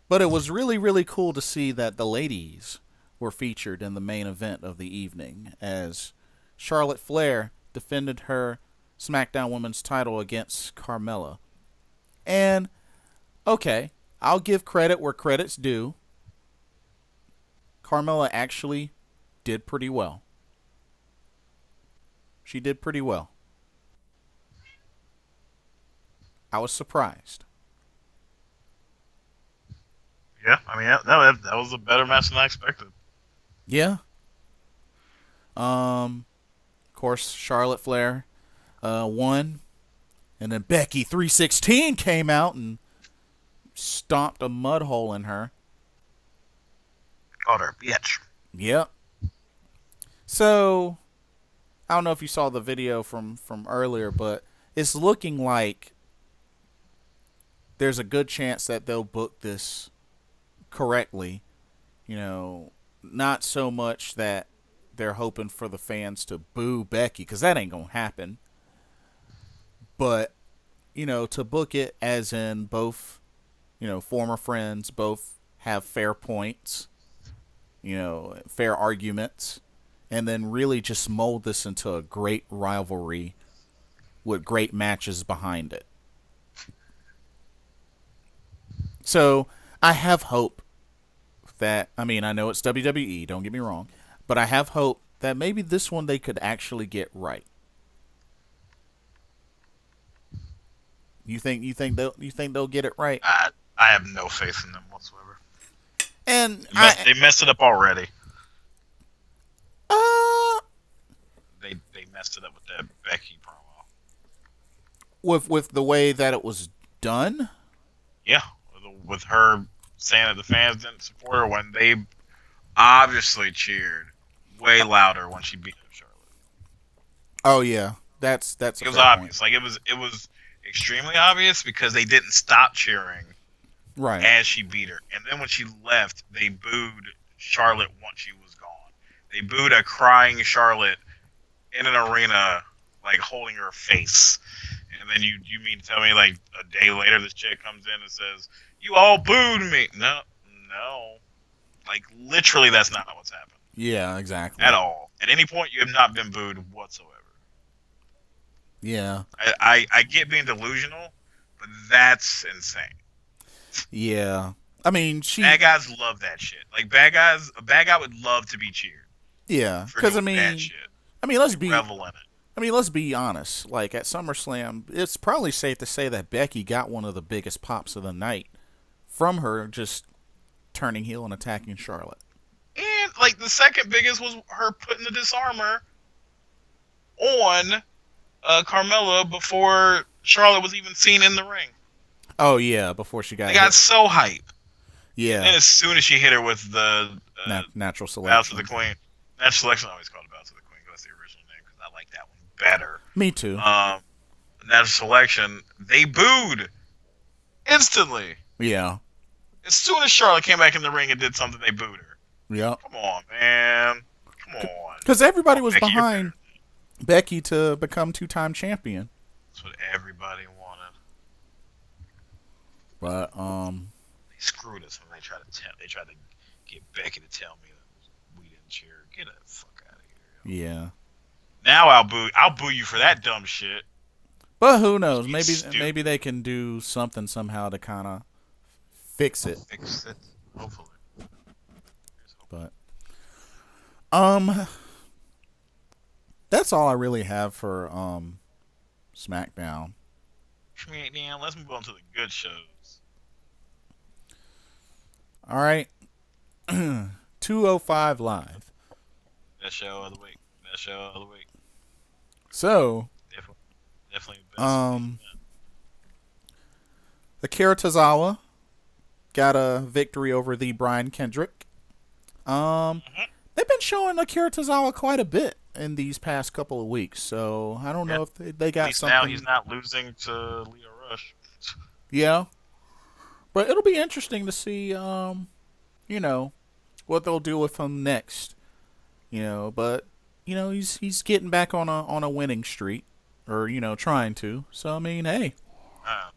but it was really, really cool to see that the ladies were featured in the main event of the evening as Charlotte Flair defended her SmackDown Women's title against Carmella. And, okay, I'll give credit where credit's due. Carmella actually did pretty well. She did pretty well. I was surprised. Yeah, I mean that was a better match than I expected. Yeah. Of course, Charlotte Flair won, and then Becky 316 came out and stomped a mud hole in her. Called her bitch. Yep. So, I don't know if you saw the video from earlier, but it's looking like there's a good chance that they'll book this correctly. You know, not so much that they're hoping for the fans to boo Becky, because that ain't going to happen. But, you know, to book it as in both, you know, former friends, both have fair points, you know, fair arguments, and then really just mold this into a great rivalry with great matches behind it. So, I have hope that, I mean, I know it's WWE, don't get me wrong, but I have hope that maybe this one they could actually get right. You think they'll get it right? I have no faith in them whatsoever. And They messed it up already. They messed it up with that Becky promo. With the way that it was done? Yeah, with her saying that the fans didn't support her when they obviously cheered way louder when she beat up Charlotte. Oh yeah, that's it was obvious. Point. Like it was extremely obvious because they didn't stop cheering right as she beat her, and then when she left, they booed Charlotte once she was gone. They booed a crying Charlotte in an arena, like holding her face. And then you mean to tell me like a day later this chick comes in and says, "You all booed me"? No. Like literally, that's not what's happened. Yeah, exactly. At all. At any point, you have not been booed whatsoever. Yeah. I get being delusional, but that's insane. Yeah. I mean, bad guys love that shit. Like a bad guy would love to be cheered. Yeah, because let's be revel in it. I mean, let's be honest. Like at SummerSlam, it's probably safe to say that Becky got one of the biggest pops of the night from her just turning heel and attacking Charlotte. And like the second biggest was her putting the disarmor on Carmella before Charlotte was even seen in the ring. Oh yeah, before she got. They got so hype. Yeah. And as soon as she hit her with the natural selection, Bounce of the Queen. Natural selection I always called it Bounce of the Queen because that's the original name because I like that one better. Me too. Natural selection, they booed instantly. Yeah. As soon as Charlotte came back in the ring and did something, they booed her. Yeah. Come on, man. Come on. Because everybody was behind Becky to become 2-time champion. That's what everybody wanted. But they screwed us when they tried to get Becky to tell me that we didn't cheer. Get the fuck out of here. Yeah. Now I'll boo you for that dumb shit. But who knows? Maybe they can do something somehow to kind of fix it. Fix it. Hopefully. But that's all I really have for SmackDown. SmackDown. Let's move on to the good shows. All right. 205 Live. Best show of the week. Best show of the week. So, definitely best. Akira Tozawa got a victory over the Brian Kendrick. Mhm. They've been showing Akira Tozawa quite a bit in these past couple of weeks, so I don't Yeah. know if they At got least now something. he's not losing to Leo Rush. Yeah, but it'll be interesting to see, you know, what they'll do with him next. But he's getting back on a winning streak, or trying to. So I mean, hey, Uh,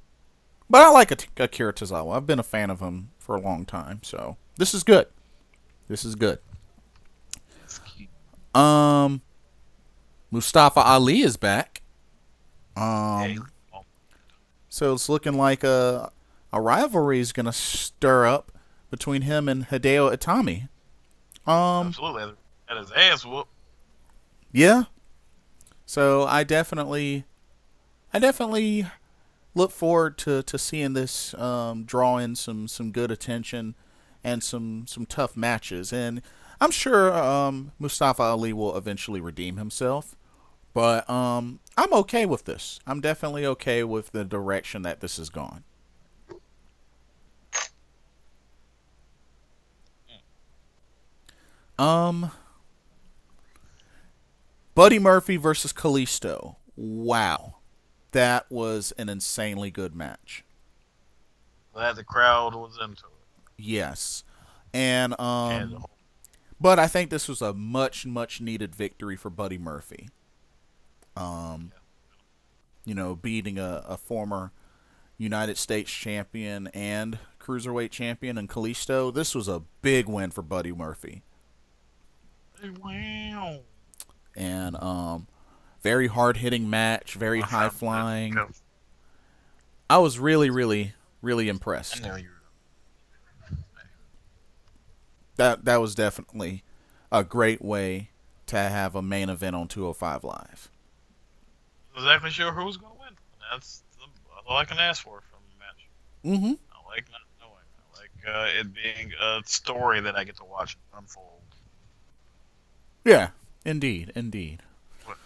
but I like Akira Tozawa. I've been a fan of him for a long time, so this is good. This is good. Um, Mustafa Ali is back. yeah, well, So it's looking like a rivalry is gonna stir up between him and Hideo Itami. Um, absolutely. At his ass whoop. yeah. So I definitely look forward to seeing this draw in some good attention and some tough matches. And I'm sure Mustafa Ali will eventually redeem himself. But I'm okay with this. I'm definitely okay with the direction that this has gone. Um, Buddy Murphy versus Kalisto. Wow, that was an insanely good match. Glad the crowd was into it. Yes, and And the whole, but I think this was a much needed victory for Buddy Murphy. Um, beating a former United States champion and cruiserweight champion in Kalisto. This was a big win for Buddy Murphy, wow. and very hard hitting match, very I high found that flying. go. I was really I impressed. know you That was definitely a great way to have a main event on 205 Live. were exactly sure who was going to win. All I can ask for from a match. Mm-hmm. I like not knowing. I like it being a story that I get to watch unfold. Yeah, indeed. What?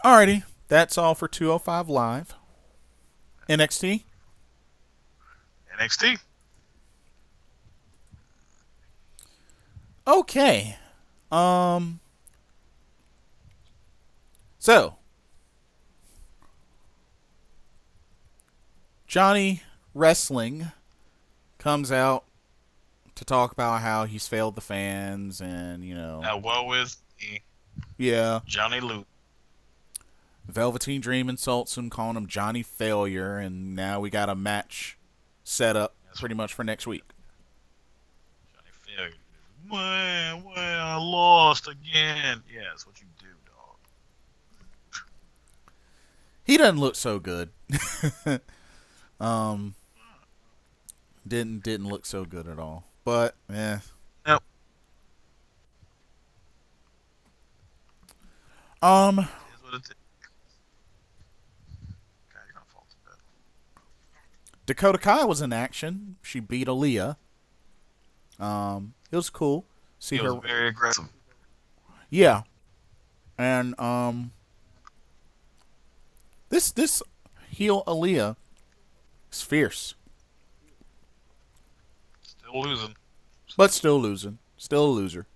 Alrighty, that's all for 205 Live. NXT. NXT. Okay. So Johnny Wrestling comes out to talk about how he's failed the fans and, Now, woe is me, yeah, Johnny Lou. Velveteen Dream insults him, calling him Johnny Failure, and now we got a match set up pretty much for next week. Johnny Failure. Well, I lost again. Yeah, that's what you do, dog. He doesn't look so good. um, didn't look so good at all. But Nope. Um, Here's what it is. God, you're gonna fall to bed. Dakota Kai was in action. She beat Aaliyah. It was cool. See He was her. very aggressive. Yeah, and this heel Aaliyah is fierce, Still losing. but still losing. Still a loser.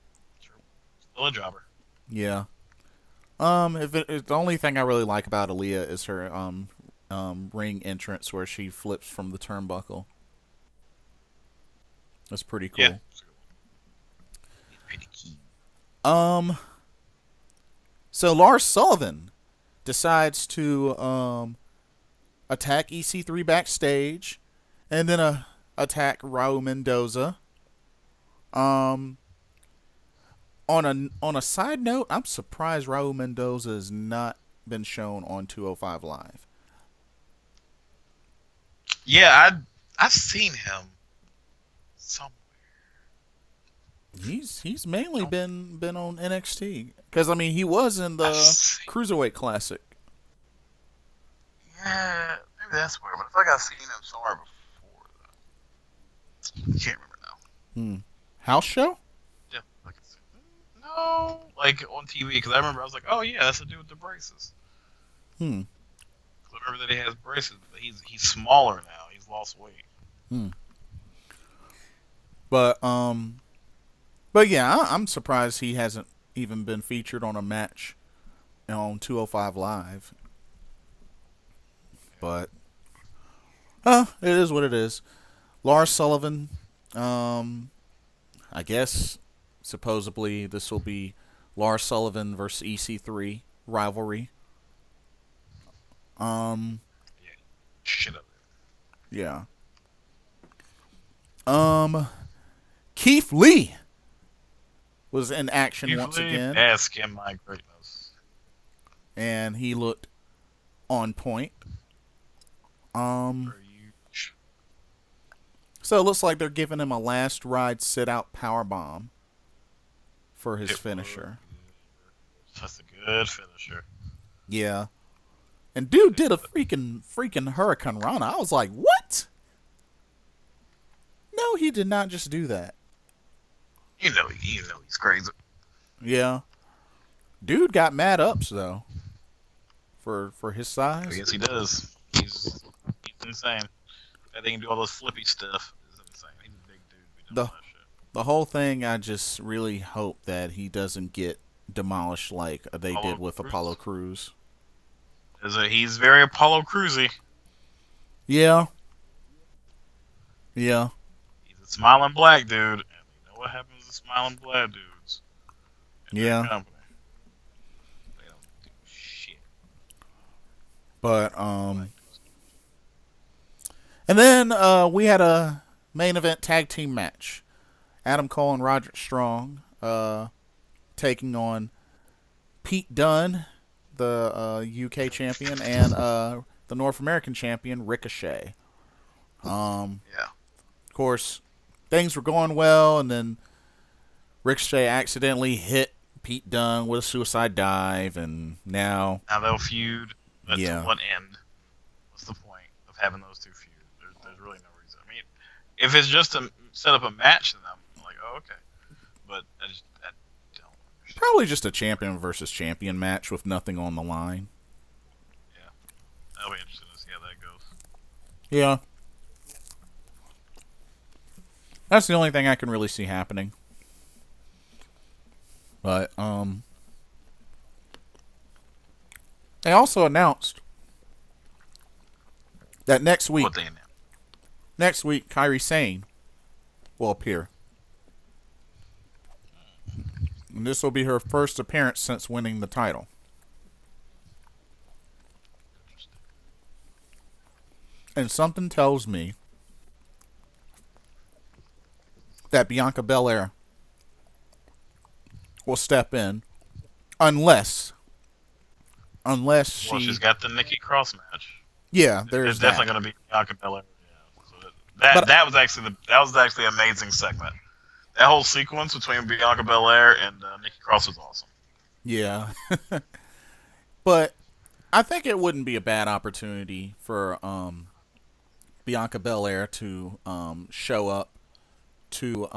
Still a jobber. Yeah. If the only thing I really like about Aaliyah is her ring entrance where she flips from the turnbuckle. That's pretty cool. Yeah. So Lars Sullivan decides to attack EC3 backstage, and then attack Raul Mendoza. On a side note, I'm surprised Raul Mendoza has not been shown on 205 Live. Yeah, I've seen him somewhere. He's mainly been on NXT because I mean he was in the Cruiserweight Classic. Yeah, maybe that's where. But I feel like I've seen him somewhere before. Though. I can't remember now. House show? Yeah, like no, like on TV because I remember I was like, oh yeah, that's the dude with the braces. I remember that he has braces, but he's smaller now. has lost weight. Hmm. But yeah, I'm surprised he hasn't even been featured on a match on 205 Live. But it is what it is. Lars Sullivan, I guess supposedly this will be Lars Sullivan versus EC3 rivalry. Yeah, shit up Yeah. Keith Lee was in action there. once Usually, again, bask in my greatness. and he looked on point. For you. So it looks like they're giving him a last ride sit out power bomb for his finisher. That's a good finisher. Yeah. And dude did a freaking Hurricane Rana. I was like, what? No, he did not just do that. You know he's crazy. Yeah. Dude got mad ups though. For his size. Yes, he does. He's insane. That they can do all those flippy stuff is insane. He's a big dude. We don't know that shit. The whole thing, I just really hope that he doesn't get demolished like they did with Apollo Crews. He's very Apollo Cruisy. Yeah. Yeah. He's a smiling black dude, and you know what happens to smiling black dudes? In their Yeah. company. They don't do shit. But and then we had a main event tag team match. Adam Cole and Roderick Strong taking on Pete Dunne, the UK champion, and the North American champion Ricochet. Yeah. Of course, things were going well, and then Ricochet accidentally hit Pete Dunne with a suicide dive, and now they'll feud. But Yeah. to what end? What's the point of having those two feud? There's really no reason. I mean, if it's just to set up a match, then I'm like, oh, okay. But I don't understand. probably just a champion versus champion match with nothing on the line. Yeah. That'll be interesting to see how that goes. Yeah. That's the only thing I can really see happening. But, they also announced that next week, What they announced. Kairi Sane will appear. And this will be her first appearance since winning the title. And something tells me that Bianca Belair will step in unless Well, she... she's got the Nikki Cross match. Yeah, There's there's definitely that. going to be Bianca Belair. Yeah. So But- that was actually an amazing segment. That whole sequence between Bianca Belair and Nikki Cross was awesome. Yeah. But I think it wouldn't be a bad opportunity for Bianca Belair to show up to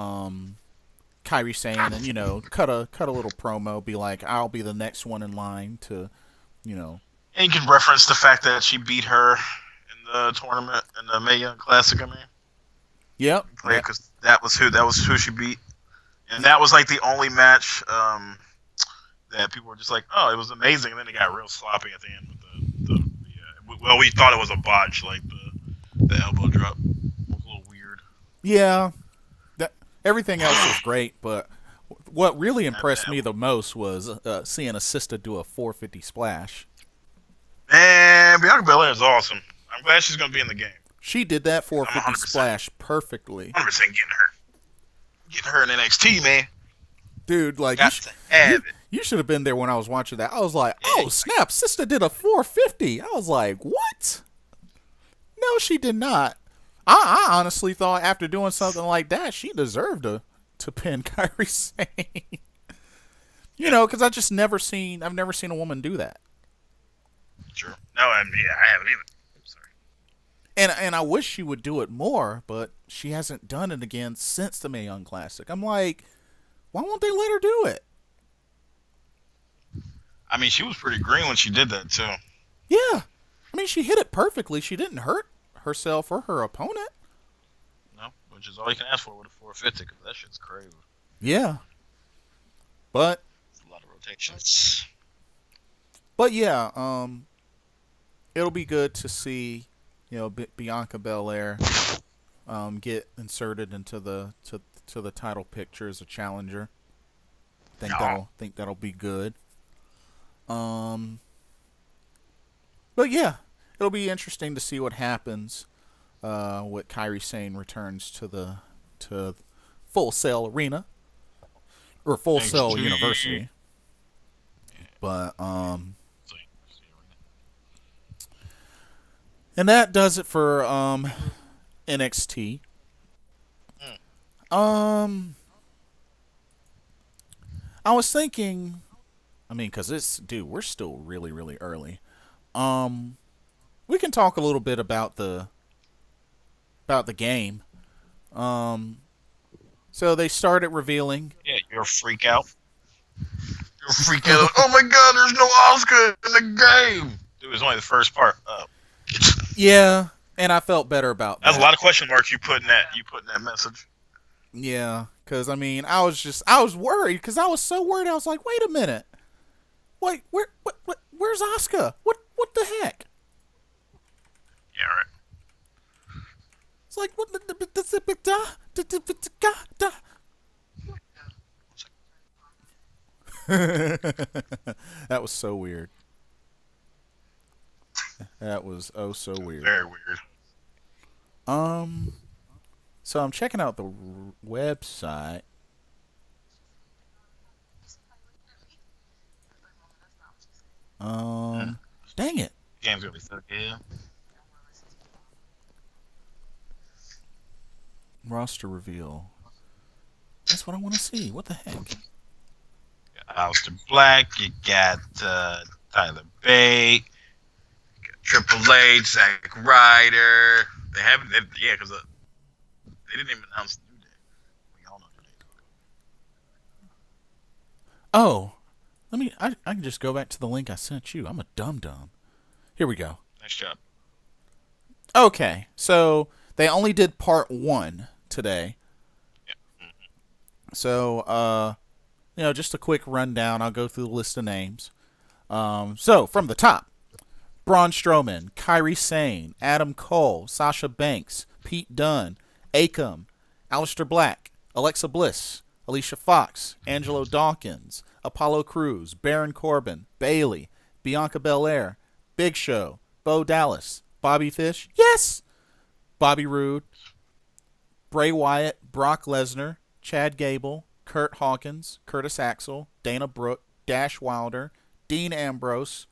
Kairi Sane and, you know, cut a little promo, be like, I'll be the next one in line to, you know. And you can reference the fact that she beat her in the tournament in the Mae Young Classic. I mean, Yep. because that was who she beat, and that was like the only match that people were just like, oh, it was amazing, and then it got real sloppy at the end with the well, we thought it was a botch, like the elbow drop. It was a little weird. Yeah. Everything else was great, but what really impressed me the most was seeing a sister do a 450 splash. Man, Bianca Belair is awesome. I'm glad she's going to be in the game. She did that 450 100%. splash perfectly. 100% getting her in NXT, man. Dude, like, Got to have it. you should have been there when I was watching that. I was like, oh, snap, sister did a 450. I was like, what? No, she did not. I honestly thought after doing something like that, she deserved to pin Kairi Sane. You know, because I've never seen a woman do that. Sure. No, I haven't either. I'm sorry. And I wish she would do it more, but she hasn't done it again since the Mae Young Classic. I'm like, why won't they let her do it? I mean, she was pretty green when she did that, too. Yeah. I mean, she hit it perfectly. She didn't hurt herself or her opponent. No, which is all you can ask for with a 450 because that shit's crazy. Yeah, but It's a lot of rotations. yeah, it'll be good to see, Bianca Belair get inserted into the title picture as a challenger. Think that'll be good. Um, but yeah, it'll be interesting to see what happens. With Kairi Sane returns to Full Sail Arena or Full Sail University. But and that does it for NXT. Um, I was thinking, because we're still really, really early. We can talk a little bit about the game. So they started revealing. Yeah, you're a freak out. You're a freak out. Oh my god, there's no Oscar in the game. It was only the first part. Yeah, and I felt better about that. That's a lot of question marks you put in that message. Yeah, because I was worried because I was so worried. I was like, wait a minute, where's Asuka? What the heck? Yeah, right. It's like what the that was so weird. That was so weird. Very weird. So I'm checking out the website. Dang it. Game's gonna be so good. Roster reveal. That's what I want to see. What the heck? You got Aleister Black. You got Tyler Bate. You got Triple H, Zack Ryder. They haven't. Because they didn't even announce New Day. We all know New Day. Oh, I can just go back to the link I sent you. I'm a dum-dum. Here we go. Nice job. Okay, so they only did part 1 today. Yeah. So, just a quick rundown. I'll go through the list of names. So, from the top, Braun Strowman, Kairi Sane, Adam Cole, Sasha Banks, Pete Dunne, Akam, Aleister Black, Alexa Bliss, Alicia Fox, Angelo Dawkins, Apollo Crews, Baron Corbin, Bayley, Bianca Belair, Big Show, Bo Dallas, Bobby Fish, yes! Bobby Roode, Bray Wyatt, Brock Lesnar, Chad Gable, Kurt Hawkins, Curtis Axel, Dana Brooke, Dash Wilder, Dean Ambrose,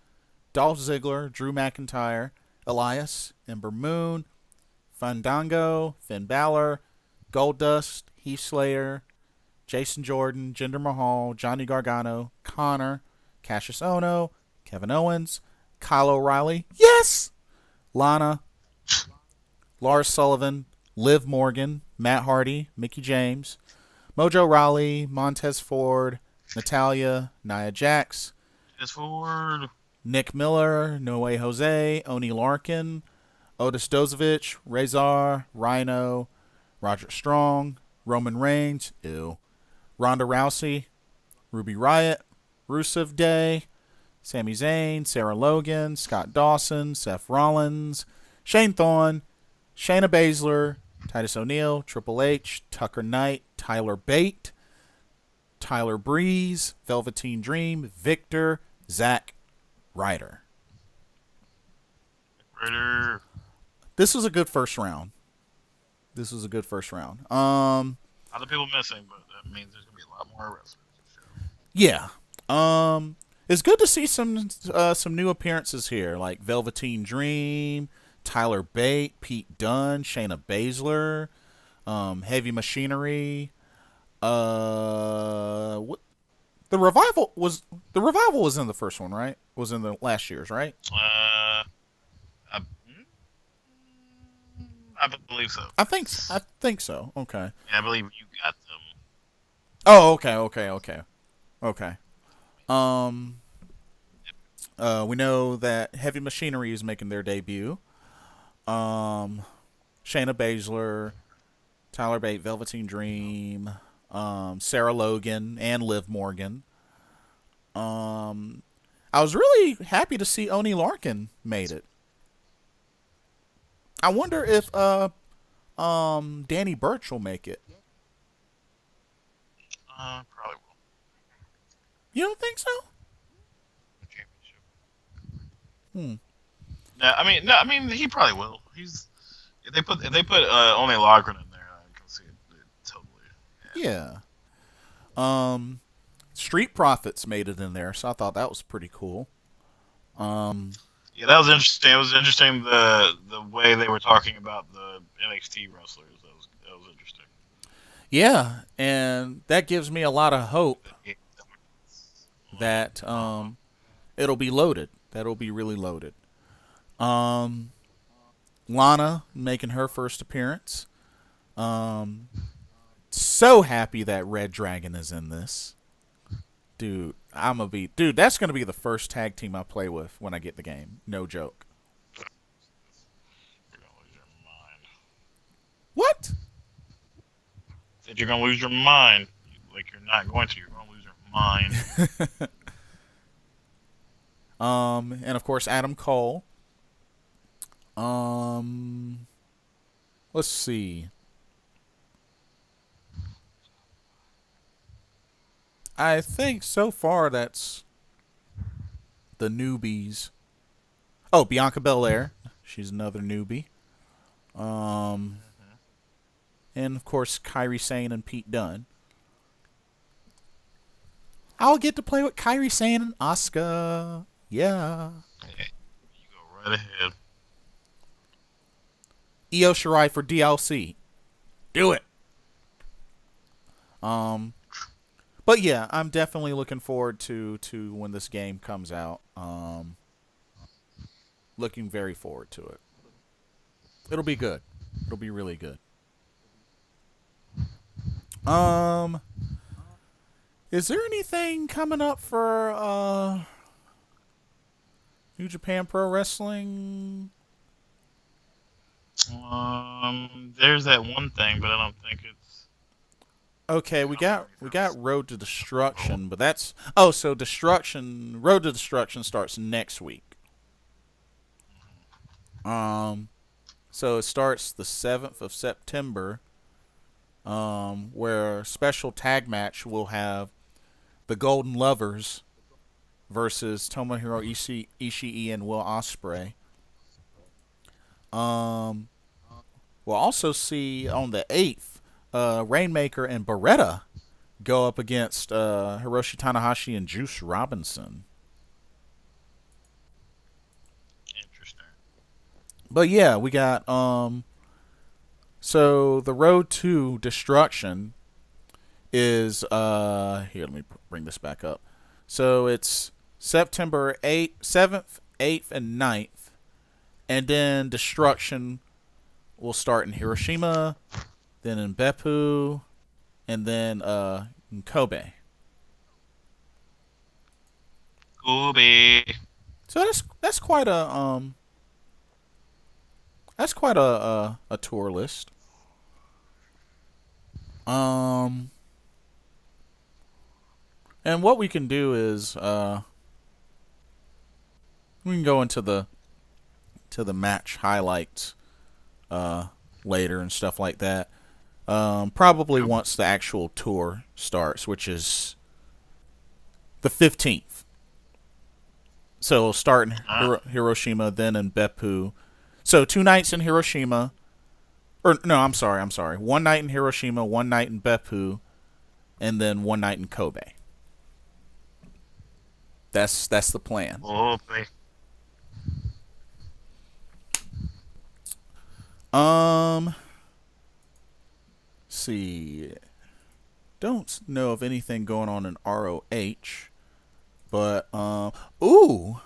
Dolph Ziggler, Drew McIntyre, Elias, Ember Moon, Fandango, Finn Balor, Goldust, Heath Slater, Jason Jordan, Jinder Mahal, Johnny Gargano, Connor, Cassius Ohno, Kevin Owens, Kyle O'Reilly, yes! Lana, Lars Sullivan, Liv Morgan, Matt Hardy, Mickie James, Mojo Rawley, Montez Ford, Natalia, Nia Jax, It's forward. Nick Miller, No Way Jose, Oni Larkin, Otis Dozovich, Razor, Rhino, Roger Strong, Roman Reigns, Ronda Rousey, Ruby Riott, Rusev Day, Sami Zayn, Sarah Logan, Scott Dawson, Seth Rollins, Shane Thorne, Shayna Baszler, Titus O'Neil, Triple H, Tucker Knight, Tyler Bate, Tyler Breeze, Velveteen Dream, Victor, Zack Ryder. Ryder. This was a good first round. Other people missing, but that means there's gonna be a lot more wrestlers. Yeah. It's good to see some new appearances here, like Velveteen Dream, Tyler Bate, Pete Dunne, Shayna Baszler, Heavy Machinery. What? The revival was in the first one, right? Was in the last year's, right? I believe so. I think so. Okay. Yeah, I believe you got them. Oh, okay. We know that Heavy Machinery is making their debut. Shayna Baszler, Tyler Bate, Velveteen Dream, Sarah Logan, and Liv Morgan. I was really happy to see Oni Larkin made it. I wonder if Danny Burch will make it. Probably will. You don't think so? Championship. Hmm. No, I mean, he probably will. If they put only Logren in there, I can see it totally. Yeah. Street Profits made it in there, so I thought that was pretty cool. Yeah, that was interesting. It was interesting the way they were talking about the NXT wrestlers. That was interesting. Yeah, and that gives me a lot of hope that it'll be loaded. That'll be really loaded. Lana making her first appearance. So happy that Red Dragon is in this. Dude, that's gonna be the first tag team I play with when I get the game. No joke. You're gonna lose your mind. What? Said you're gonna lose your mind. Like you're not going to. You're gonna lose your mind. And of course Adam Cole. Let's see. I think so far that's the newbies. Oh, Bianca Belair. She's another newbie. And of course Kairi Sane and Pete Dunne. I'll get to play with Kairi Sane and Asuka. Yeah. Hey, you go right ahead. Io Shirai for DLC. Do it. But yeah, I'm definitely looking forward to when this game comes out. Looking very forward to it. It'll be good. It'll be really good. Is there anything coming up for New Japan Pro Wrestling? There's that one thing, but I don't think it's. Okay, we got Road to Destruction, but that's so Road to Destruction starts next week. So it starts the 7th of September, where a special tag match will have the Golden Lovers versus Tomohiro Ishii and Will Ospreay. We'll also see on the 8th Rainmaker and Beretta go up against Hiroshi Tanahashi and Juice Robinson. Interesting. But yeah, we got so the Road to Destruction is here, let me bring this back up. So it's September 7th, 8th, and 9th. And then Destruction will start in Hiroshima, then in Beppu, and then in Kobe. Kobe. So that's quite a tour list. And what we can do is we can go into the match highlights later and stuff like that. Probably once the actual tour starts, which is the 15th. So it'll start in Hiroshima, then in Beppu. So 2 nights in Hiroshima. Or no, I'm sorry. 1 night in Hiroshima, 1 night in Beppu, and then 1 night in Kobe. That's the plan. Oh, boy. See. Don't know of anything going on in ROH, but ooh.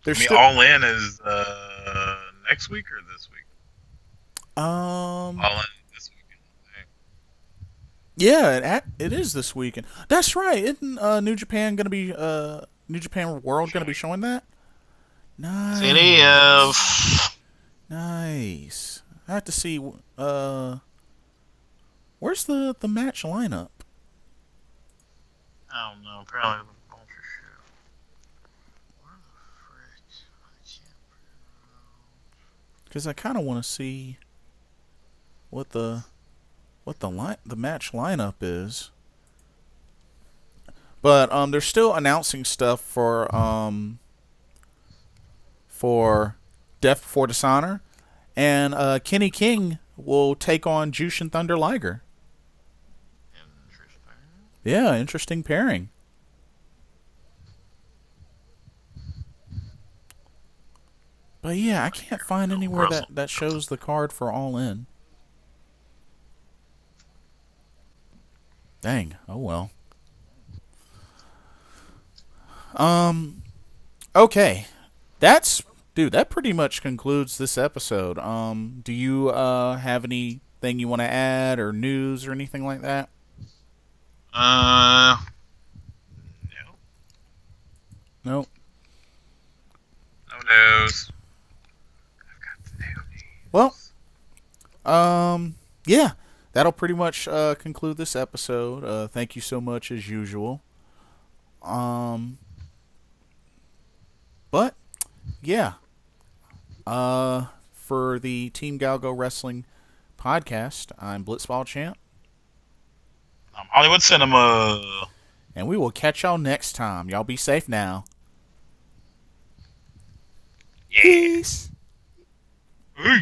There's All In is next week or this week? All In this weekend. Yeah, it is this weekend. That's right. Isn't New Japan gonna be New Japan World gonna be showing that? Nice. It is. Nice. I have to see. Where's the match lineup? I don't know. Apparently, there's a bunch of shit. Where the frick? I can't. Because I kind of want to see what the the match lineup is. But they're still announcing stuff for Death Before Dishonor, and Kenny King will take on Jushin Thunder Liger. Interesting. Yeah, interesting pairing. But yeah, I can't find anywhere that shows the card for All In. Dang. Oh well. Okay. That pretty much concludes this episode. Do you have anything you want to add or news or anything like that? No. Nope. No news. I've got the no news. Well, yeah, that'll pretty much conclude this episode. Thank you so much as usual. But yeah, for the Team GOWGO Wrestling podcast, I'm Blitzball Champ, Hollywood Cinema. and we will catch y'all next time. Y'all be safe now. Yeah. Peace. Hey.